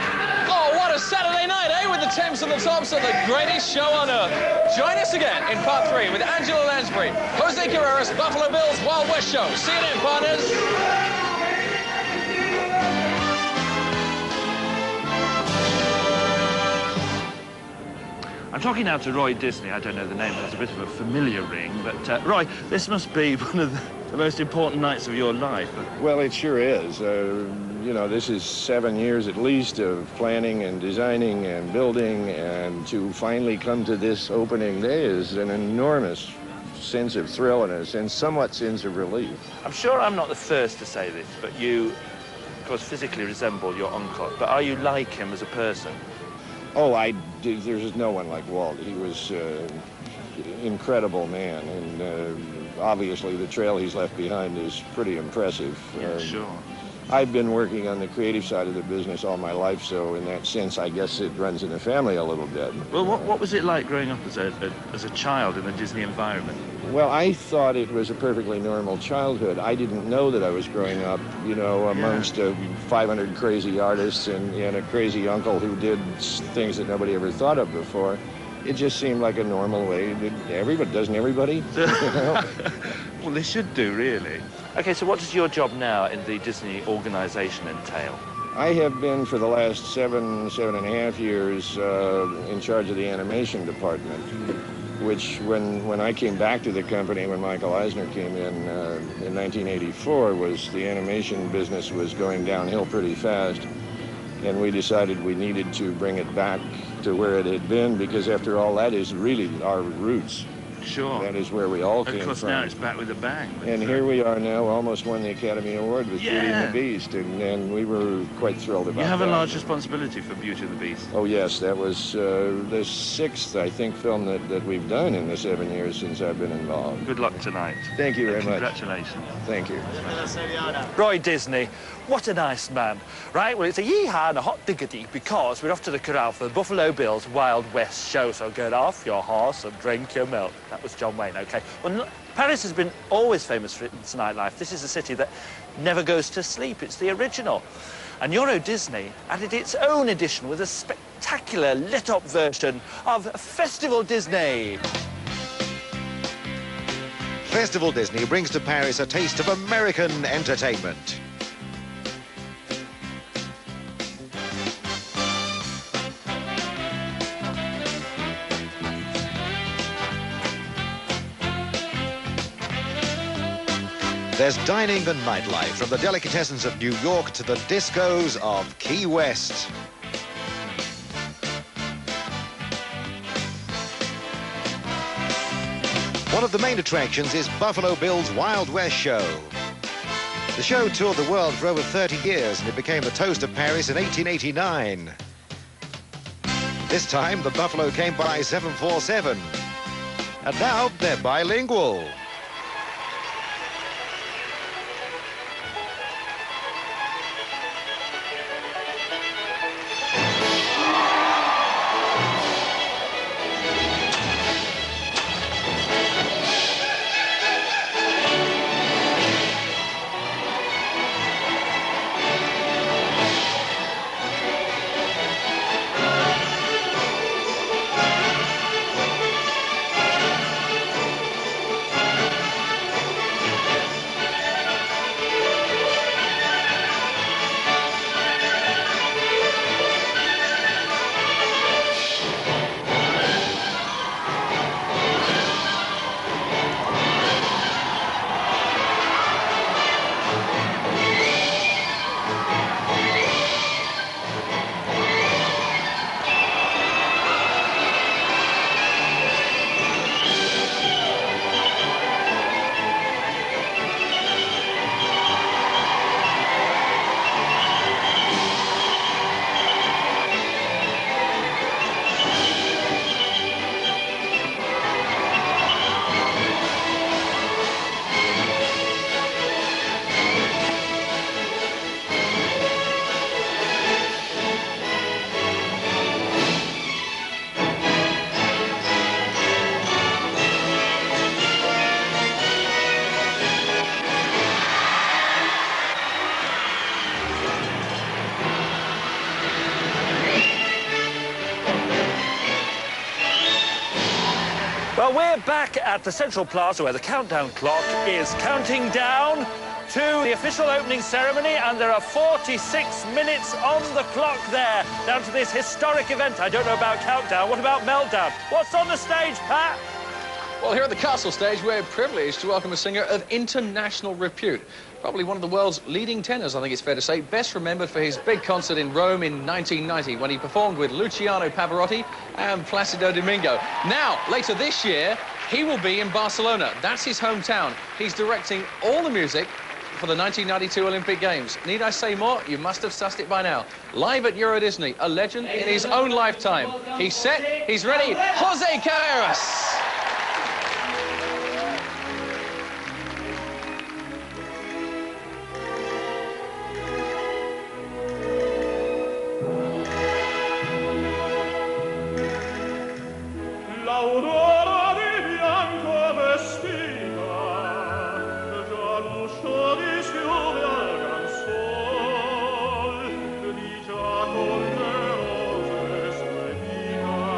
love
Oh, what a Saturday night, eh? With the Thames on the tops of the greatest show on earth. Join us again in part 3 with Angela Lansbury, Jose Carreras, Buffalo Bills Wild West Show. See you then, partners.
I'm talking now to Roy Disney. I don't know the name, but it's a bit of a familiar ring. But, Roy, this must be one of the most important nights of your life.
Well, it sure is. You know, this is 7 years at least of planning and designing and building, and to finally come to this opening day is an enormous sense of thrill and somewhat sense of relief.
I'm sure I'm not the first to say this, but you, of course, physically resemble your uncle. But are you like him as a person?
Oh, there's no one like Walt. He was an incredible man, and obviously the trail he's left behind is pretty impressive.
Yeah, sure.
I've been working on the creative side of the business all my life, so in that sense, I guess it runs in the family a little bit.
Well, what was it like growing up as a child in the Disney environment?
Well, I thought it was a perfectly normal childhood. I didn't know that I was growing up, you know, amongst 500 crazy artists and a crazy uncle who did things that nobody ever thought of before. It just seemed like a normal way. Everybody, doesn't everybody? You know?
Well, they should do, really. OK, so what does your job now in the Disney organisation entail?
I have been for the last 7.5 years in charge of the animation department, which when I came back to the company, when Michael Eisner came in 1984, the animation business was going downhill pretty fast. And we decided we needed to bring it back to where it had been, because after all, that is really our roots.
Sure.
That is where we all came from.
Of course, now it's back with a bang.
And here we are now, almost won the Academy Award with Beauty and the Beast, and we were quite thrilled about that.
You have a large responsibility for Beauty and the Beast.
Oh, yes. That was the 6th, I think, film that we've done in the 7 years since I've been involved.
Good luck tonight.
Thank you very much.
Congratulations.
Thank you.
Roy Disney, what a nice man. Right, well, it's a yee-haw and a hot diggity because we're off to the corral for the Buffalo Bills Wild West show, so get off your horse and drink your milk. That was John Wayne, OK. Well, Paris has been always famous for its nightlife. This is a city that never goes to sleep. It's the original. And Euro Disney added its own edition with a spectacular lit-up version of Festival Disney.
Festival Disney brings to Paris a taste of American entertainment. There's dining and nightlife, from the delicatessens of New York to the discos of Key West. One of the main attractions is Buffalo Bill's Wild West show. The show toured the world for over 30 years, and it became the toast of Paris in 1889. This time, the Buffalo came by 747. And now they're bilingual.
Well, we're back at the Central Plaza where the countdown clock is counting down to the official opening ceremony, and there are 46 minutes on the clock there, down to this historic event. I don't know about countdown. What about meltdown? What's on the stage, Pat?
Well, here at the Castle stage, we're privileged to welcome a singer of international repute. Probably one of the world's leading tenors, I think it's fair to say. Best remembered for his big concert in Rome in 1990 when he performed with Luciano Pavarotti and Placido Domingo. Now, later this year, he will be in Barcelona. That's his hometown. He's directing all the music for the 1992 Olympic Games. Need I say more? You must have sussed it by now. Live at Euro Disney, a legend in his own lifetime. He's set, he's ready, Jose Carreras.
L'aurora di bianco vestita, già l'uscio dischiude al gran sol, di già con le rose spedita,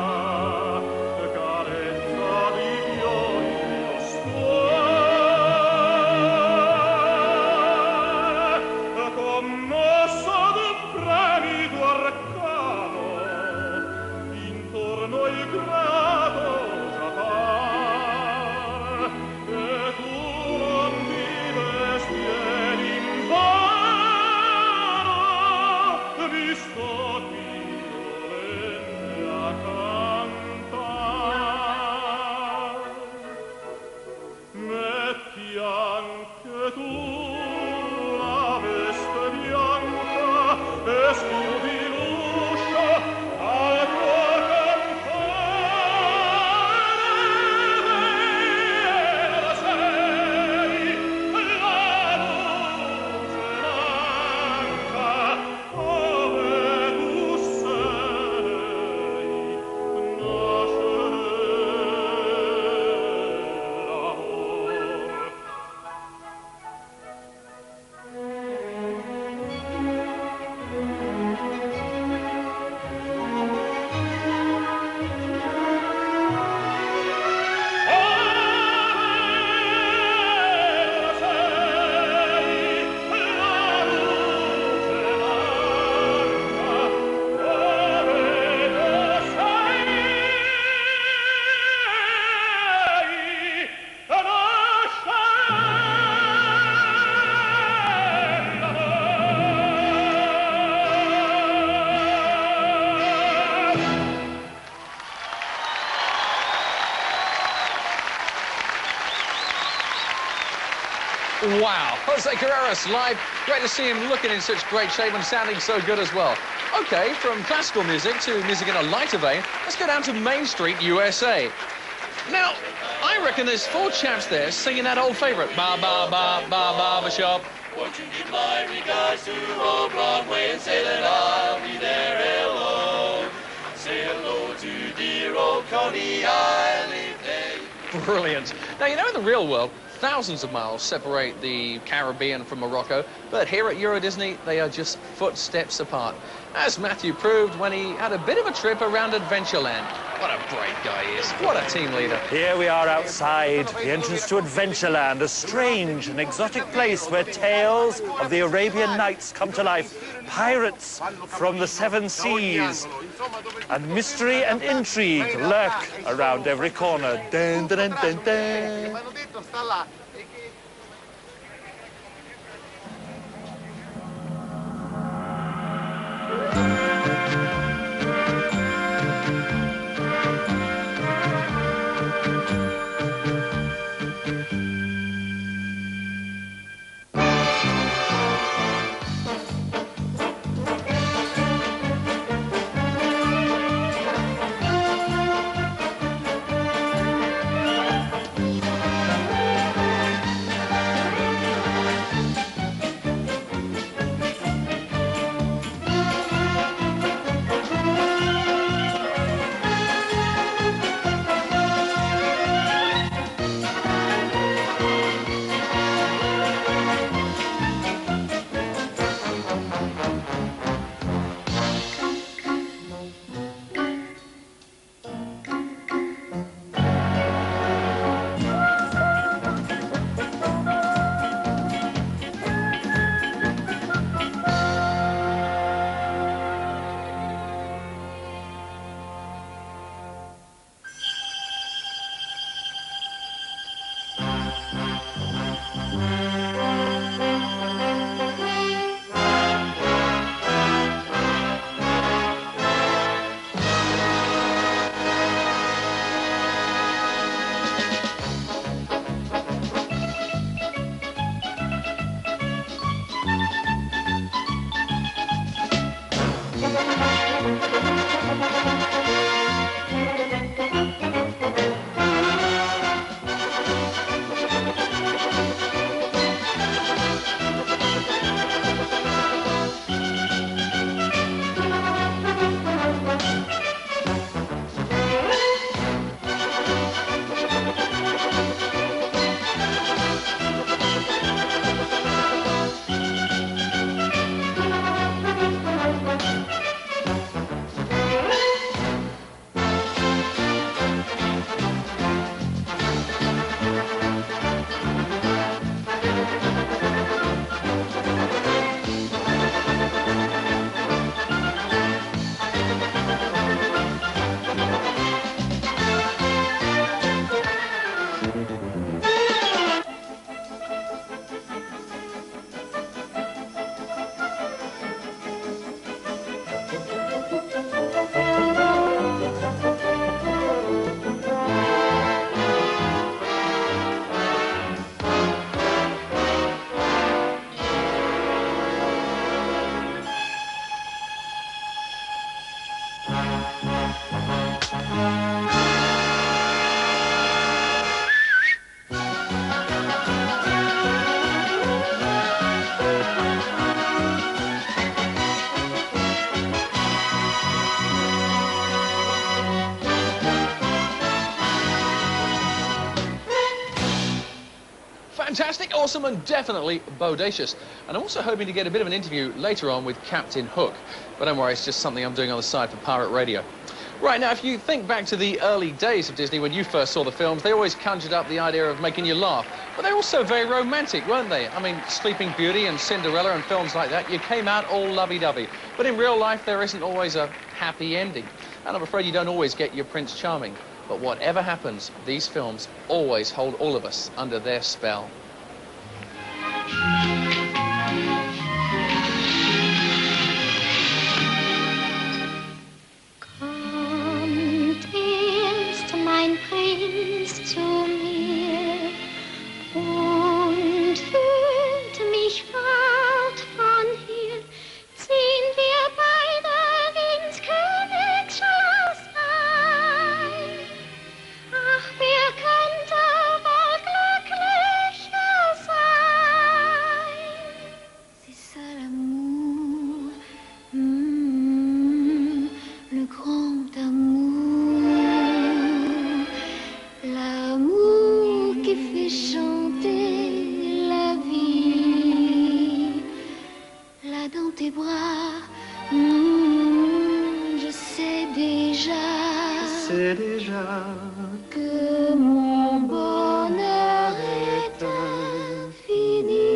Wow, Jose Carreras live. Great to see him looking in such great shape and sounding so good as well. OK, from classical music to music in a lighter vein, let's go down to Main Street, USA. Now, I reckon there's 4 chaps there singing that old favourite, Ba Ba Ba Ba Barber Shop.
Won't you give my regards to old Broadway and say that I'll be there, hello. Say hello to dear old Coney Island.
Brilliant. Now, you know, in the real world, thousands of miles separate the Caribbean from Morocco, but here at Euro Disney, they are just footsteps apart, as Matthew proved when he had a bit of a trip around Adventureland. What a great guy he is. What a team leader.
Here we are outside the entrance to Adventureland, a strange and exotic place where tales of the Arabian Nights come to life. Pirates from the 7 seas. And mystery and intrigue lurk around every corner. Dun, dun, dun, dun, dun.
awesome and definitely bodacious. And I'm also hoping to get a bit of an interview later on with Captain Hook. But don't worry, it's just something I'm doing on the side for pirate radio. Right, now, if you think back to the early days of Disney, when you first saw the films, they always conjured up the idea of making you laugh. But they're also very romantic, weren't they? I mean, Sleeping Beauty and Cinderella and films like that, you came out all lovey-dovey. But in real life, there isn't always a happy ending. And I'm afraid you don't always get your Prince Charming. But whatever happens, these films always hold all of us under their spell.
Mein Prinz zu mir und führt mich fort von hier, ziehen wir beide ins Königsschloss ein. Ach, wer könnte wohl glücklicher sein? C'est ça l'amour, le grand amour. L'amour qui fait chanter la vie, là dans tes bras, je sais déjà que mon bonheur est infini.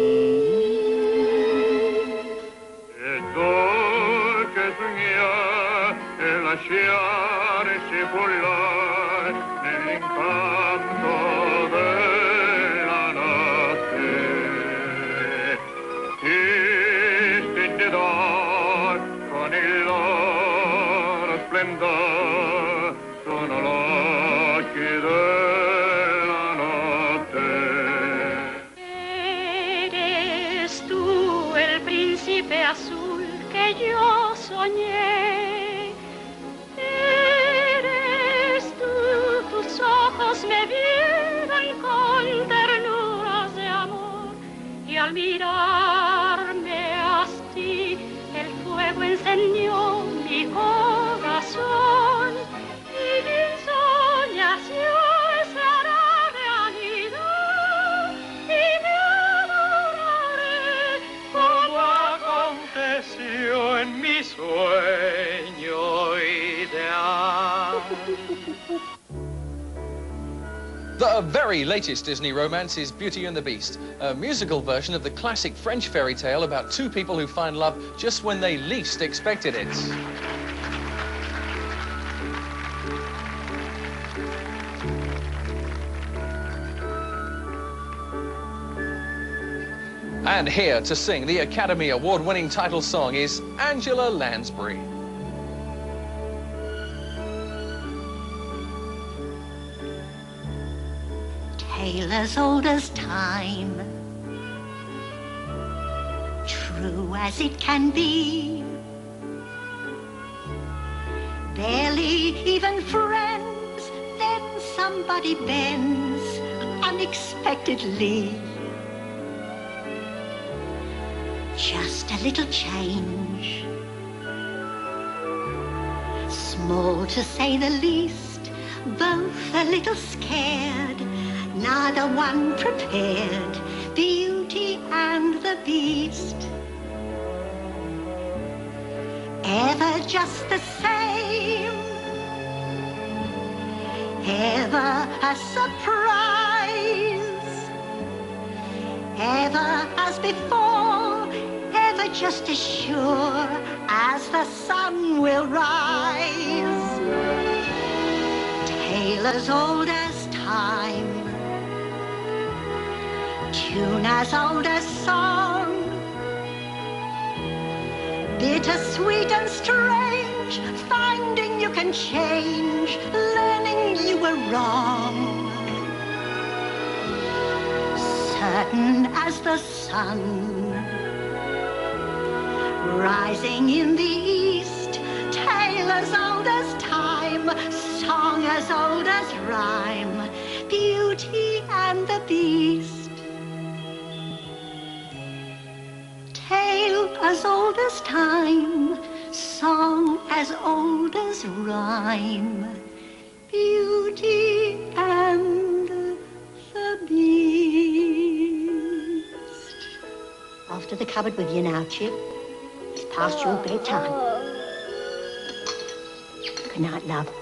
E dolce sognare e lasciarsi volare nell'incanto della notte. Istinti d'or con il loro splendor sono l'occhi della notte.
Eres tú el príncipe azul que yo soñé. Eres tú, tus ojos me vieron con ternuras de amor y al mirarme así el fuego encendió mi corazón y mi soñación se hará realidad y me adoraré como
aconteció en mi sueño ideal.
The very latest Disney romance is Beauty and the Beast, a musical version of the classic French fairy tale about two people who find love just when they least expected it. And here to sing the Academy Award-winning title song is Angela Lansbury.
Tale as old as time, true as it can be. Barely even friends, then somebody bends unexpectedly. Just a little change, small to say the least, both a little scared, neither one prepared, Beauty and the Beast. Ever just the same, ever a surprise, ever as before, ever just as sure as the sun will rise. Tale as old as time, tune as old as song, bittersweet and strange, finding you can change, learning you were wrong. Certain as the sun, rising in the east, tale as old as time, song as old as rhyme, Beauty and the Beast. Tale as old as time, song as old as rhyme, Beauty and the Beast. Off to the cupboard with you now, Chip. It's past your bedtime. Good night, love.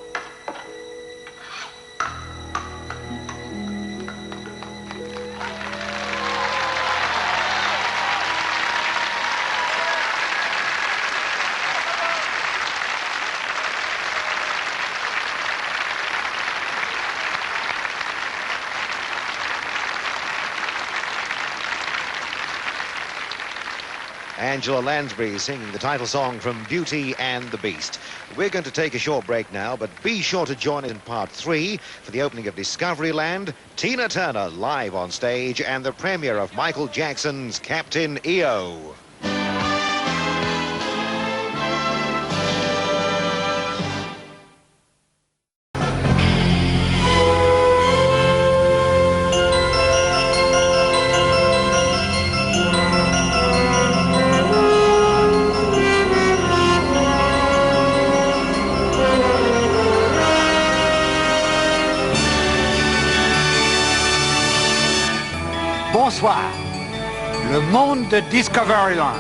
Angela Lansbury singing the title song from Beauty and the Beast. We're going to take a short break now, but be sure to join us in part 3 for the opening of Discoveryland, Tina Turner live on stage, and the premiere of Michael Jackson's Captain EO.
Bonsoir. Le monde de Discoveryland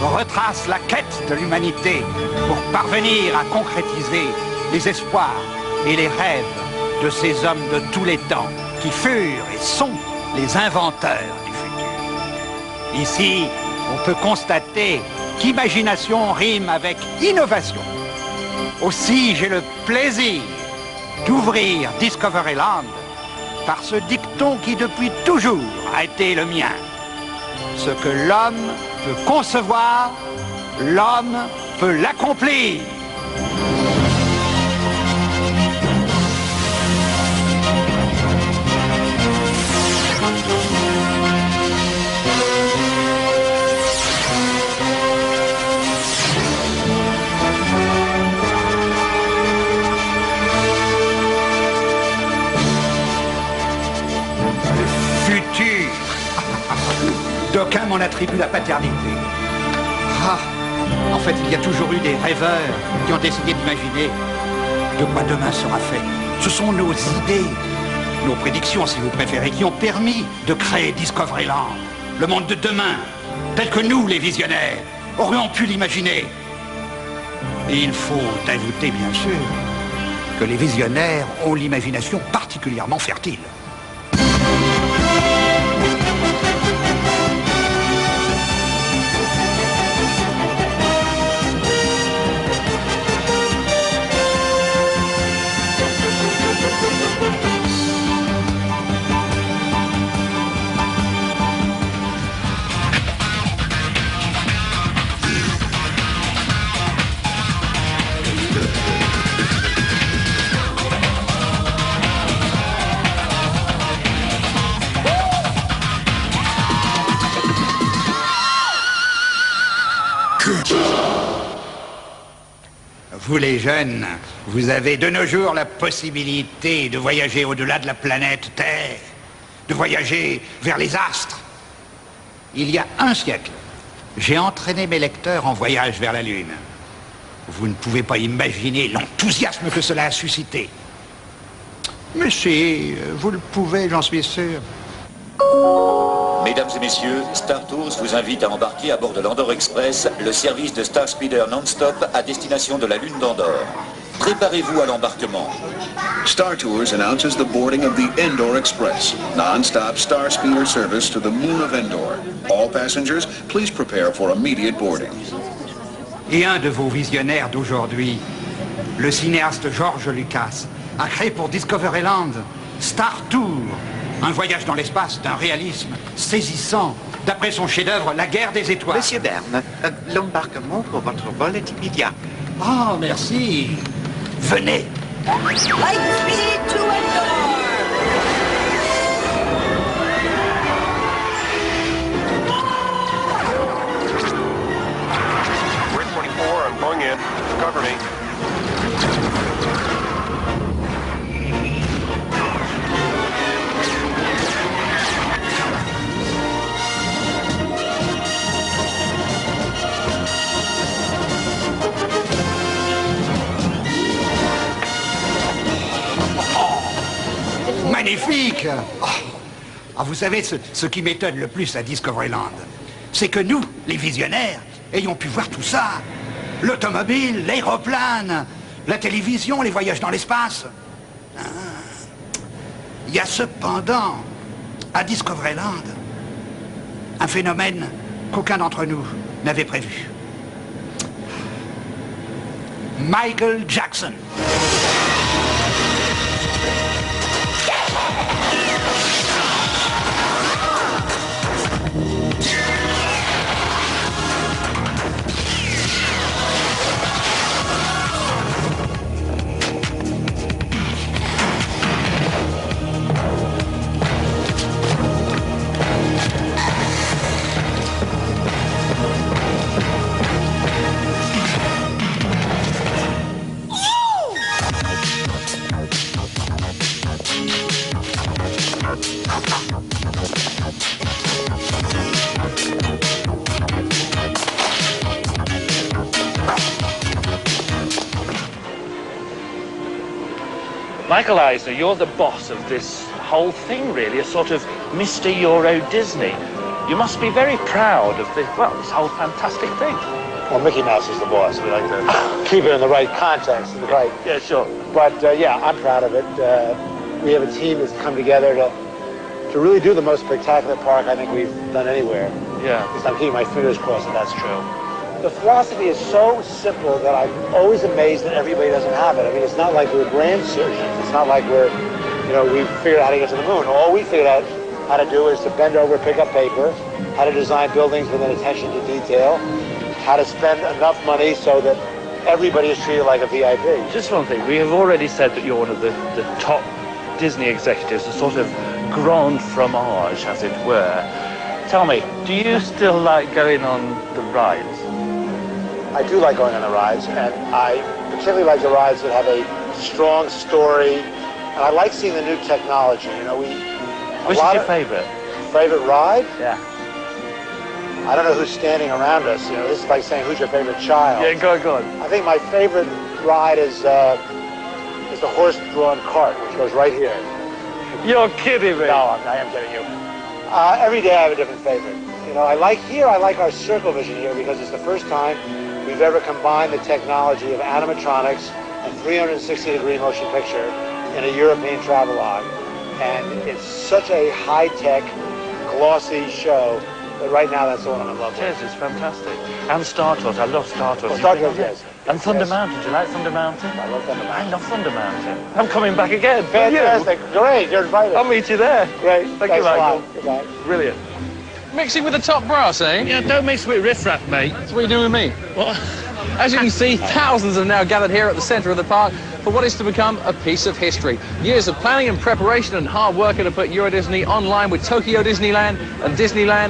retrace la quête de l'humanité pour parvenir à concrétiser les espoirs et les rêves de ces hommes de tous les temps qui furent et sont les inventeurs du futur. Ici, on peut constater qu'imagination rime avec innovation. Aussi, j'ai le plaisir d'ouvrir Discoveryland par ce dicton qui depuis toujours a été le mien. Ce que l'homme peut concevoir, l'homme peut l'accomplir. D'aucuns m'en attribuent la paternité. Ah, en fait, il y a toujours eu des rêveurs qui ont essayé d'imaginer de quoi demain sera fait. Ce sont nos idées, nos prédictions, si vous préférez, qui ont permis de créer Discoveryland, le monde de demain, tel que nous, les visionnaires, aurions pu l'imaginer. Et il faut ajouter, bien sûr, que les visionnaires ont l'imagination particulièrement fertile. Vous les jeunes, vous avez de nos jours la possibilité de voyager au-delà de la planète Terre, de voyager vers les astres. Il y a un siècle, j'ai entraîné mes lecteurs en voyage vers la Lune. Vous ne pouvez pas imaginer l'enthousiasme que cela a suscité. Mais si, vous le pouvez, j'en suis sûr.
Mesdames et messieurs, Star Tours vous invite à embarquer à bord de l'Andorre Express, le service de Star Speeder non-stop à destination de la Lune d'Andorre. Préparez-vous à l'embarquement.
Star Tours announces the boarding of the Endor Express, non-stop Star Speeder service to the moon of Endor. All passengers, please prepare for immediate boarding.
Et un de vos visionnaires d'aujourd'hui, le cinéaste George Lucas, a créé pour Discoveryland Star Tour, un voyage dans l'espace d'un réalisme saisissant, d'après son chef-d'œuvre La Guerre des Étoiles.
Monsieur Bern, l'embarquement pour votre vol est immédiat.
Oh, merci. Venez.
Lightspeed to Endor!
44, I'm going in. Cover me.
Magnifique. Oh. Ah, vous savez, ce qui m'étonne le plus à Discoveryland, c'est que nous, les visionnaires, ayons pu voir tout ça. L'automobile, l'aéroplane, la télévision, les voyages dans l'espace. Il y a cependant, à Discoveryland, un phénomène qu'aucun d'entre nous n'avait prévu. Michael Jackson.
Michael Eisner, you're the boss of this whole thing, really, a sort of Mr. Euro Disney. You must be very proud of this whole fantastic thing.
Well, Mickey Mouse is the boss. We like to keep it in the right context. Right.
Yeah, sure.
But, yeah, I'm proud of it. We have a team that's come together to really do the most spectacular park I think we've done anywhere.
Yeah.
Because I'm keeping my fingers crossed that that's true. The philosophy is so simple that I'm always amazed that everybody doesn't have it. I mean, it's not like we're grand surgeons. It's not like we figured out how to get to the moon. All we figured out how to do is to bend over, pick up paper, how to design buildings with an attention to detail, how to spend enough money so that everybody is treated like a VIP.
Just one thing, we have already said that you're one of the top Disney executives, a sort of grand fromage, as it were. Tell me, do you still like going on the rides?
I do like going on the rides, and I particularly like the rides that have a strong story, and I like seeing the new technology. You know,
which is your favorite?
Favorite ride?
Yeah.
I don't know who's standing around us. You know, this is like saying who's your favorite child.
Yeah, go on.
I think my favorite ride is the horse-drawn cart, which goes right here.
You're kidding me.
No, I am kidding you. Every day I have a different favorite. You know, I like our Circle Vision here because it's the first time we've ever combined the technology of animatronics and 360-degree motion picture in a European travelogue. And it's such a high-tech, glossy show that right now that's the one I'm in love with.
Yes, it's fantastic. And Star Tours, I love Star Tours.
Well, Star Tours, yes.
And Thunder Mountain, do you like Thunder Mountain?
I love Thunder Mountain.
I love Thunder Mountain. I'm coming back again.
Fantastic. Great, you're invited.
I'll meet you there.
Great.
Thank you, Michael.
Goodbye.
Brilliant.
Mixing with the top brass, eh?
Yeah, don't mix with riffraff, mate.
That's what you do with me.
What?
As you can see, thousands have now gathered here at the centre of the park for what is to become a piece of history. Years of planning and preparation and hard work to put Euro Disney online with Tokyo Disneyland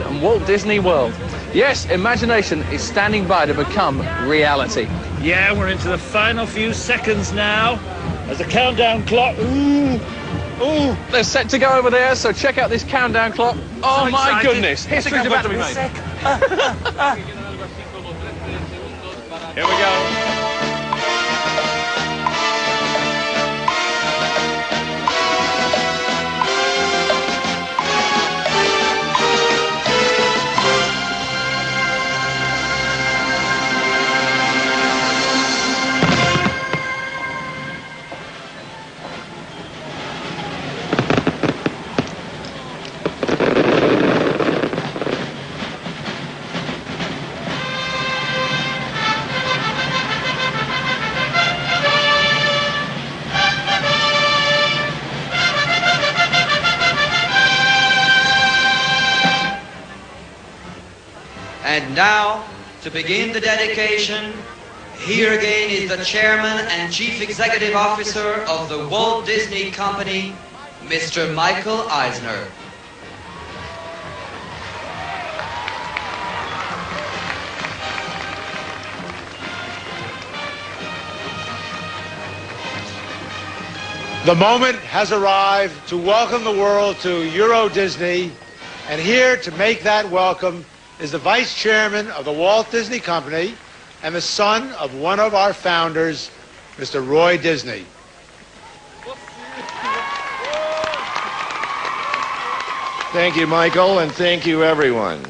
and Walt Disney World. Yes, imagination is standing by to become reality.
Yeah, we're into the final few seconds now. As the countdown clock... Ooh!
They're set to go over there, so check out this countdown clock. Oh,
So
my
excited.
goodness. History's about to be made.
Here we go.
And now, to begin the dedication, here again is the Chairman and Chief Executive Officer of the Walt Disney Company, Mr. Michael Eisner.
The moment has arrived to welcome the world to Euro Disney, and here to make that welcome is the Vice Chairman of the Walt Disney Company and the son of one of our founders, Mr. Roy Disney.
Thank you, Michael, and thank you, everyone.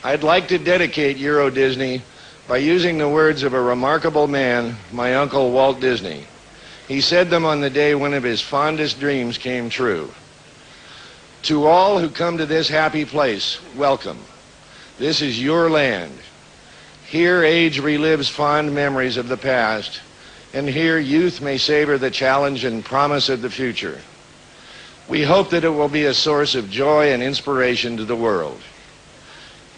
I'd like to dedicate Euro Disney by using the words of a remarkable man, my uncle Walt Disney. He said them on the day one of his fondest dreams came true. To all who come to this happy place, welcome. This is your land. Here age relives fond memories of the past, and here youth may savor the challenge and promise of the future. We hope that it will be a source of joy and inspiration to the world.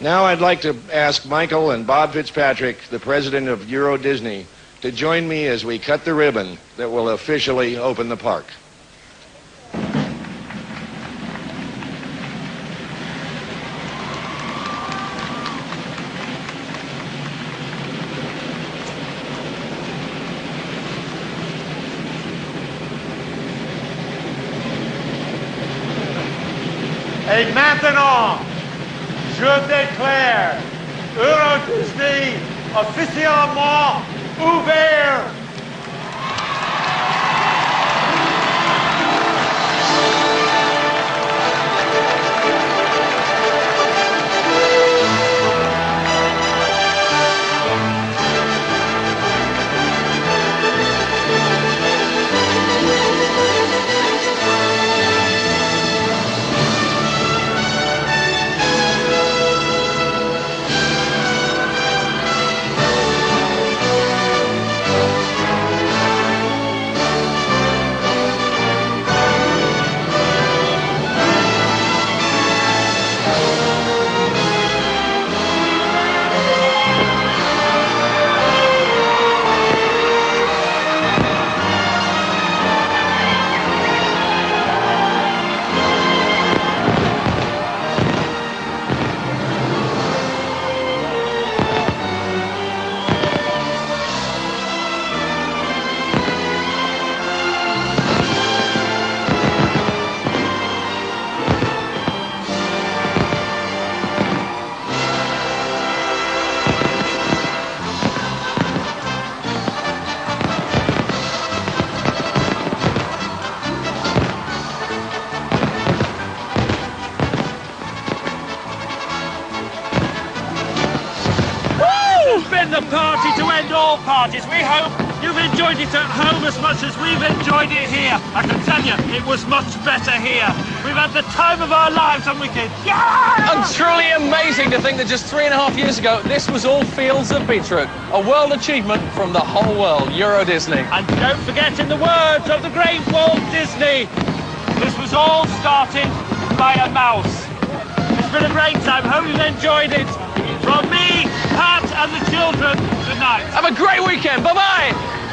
Now I'd like to ask Michael and Bob Fitzpatrick, the president of Euro Disney, to join me as we cut the ribbon that will officially open the park.
Et maintenant, je déclare Euro Disney officiellement ouvert.
The party to end all parties. We hope you've enjoyed it at home as much as we've enjoyed it here. I can tell you, it was much better here. We've had the time of our lives and we can... Yeah!
And truly amazing to think that just 3.5 years ago, this was all fields of beetroot. A world achievement from the whole world, Euro Disney.
And don't forget, in the words of the great Walt Disney, this was all started by a mouse. It's been a great time. Hope you've enjoyed it. From me, Pat, and the children, good night.
Have a great weekend. Bye-bye.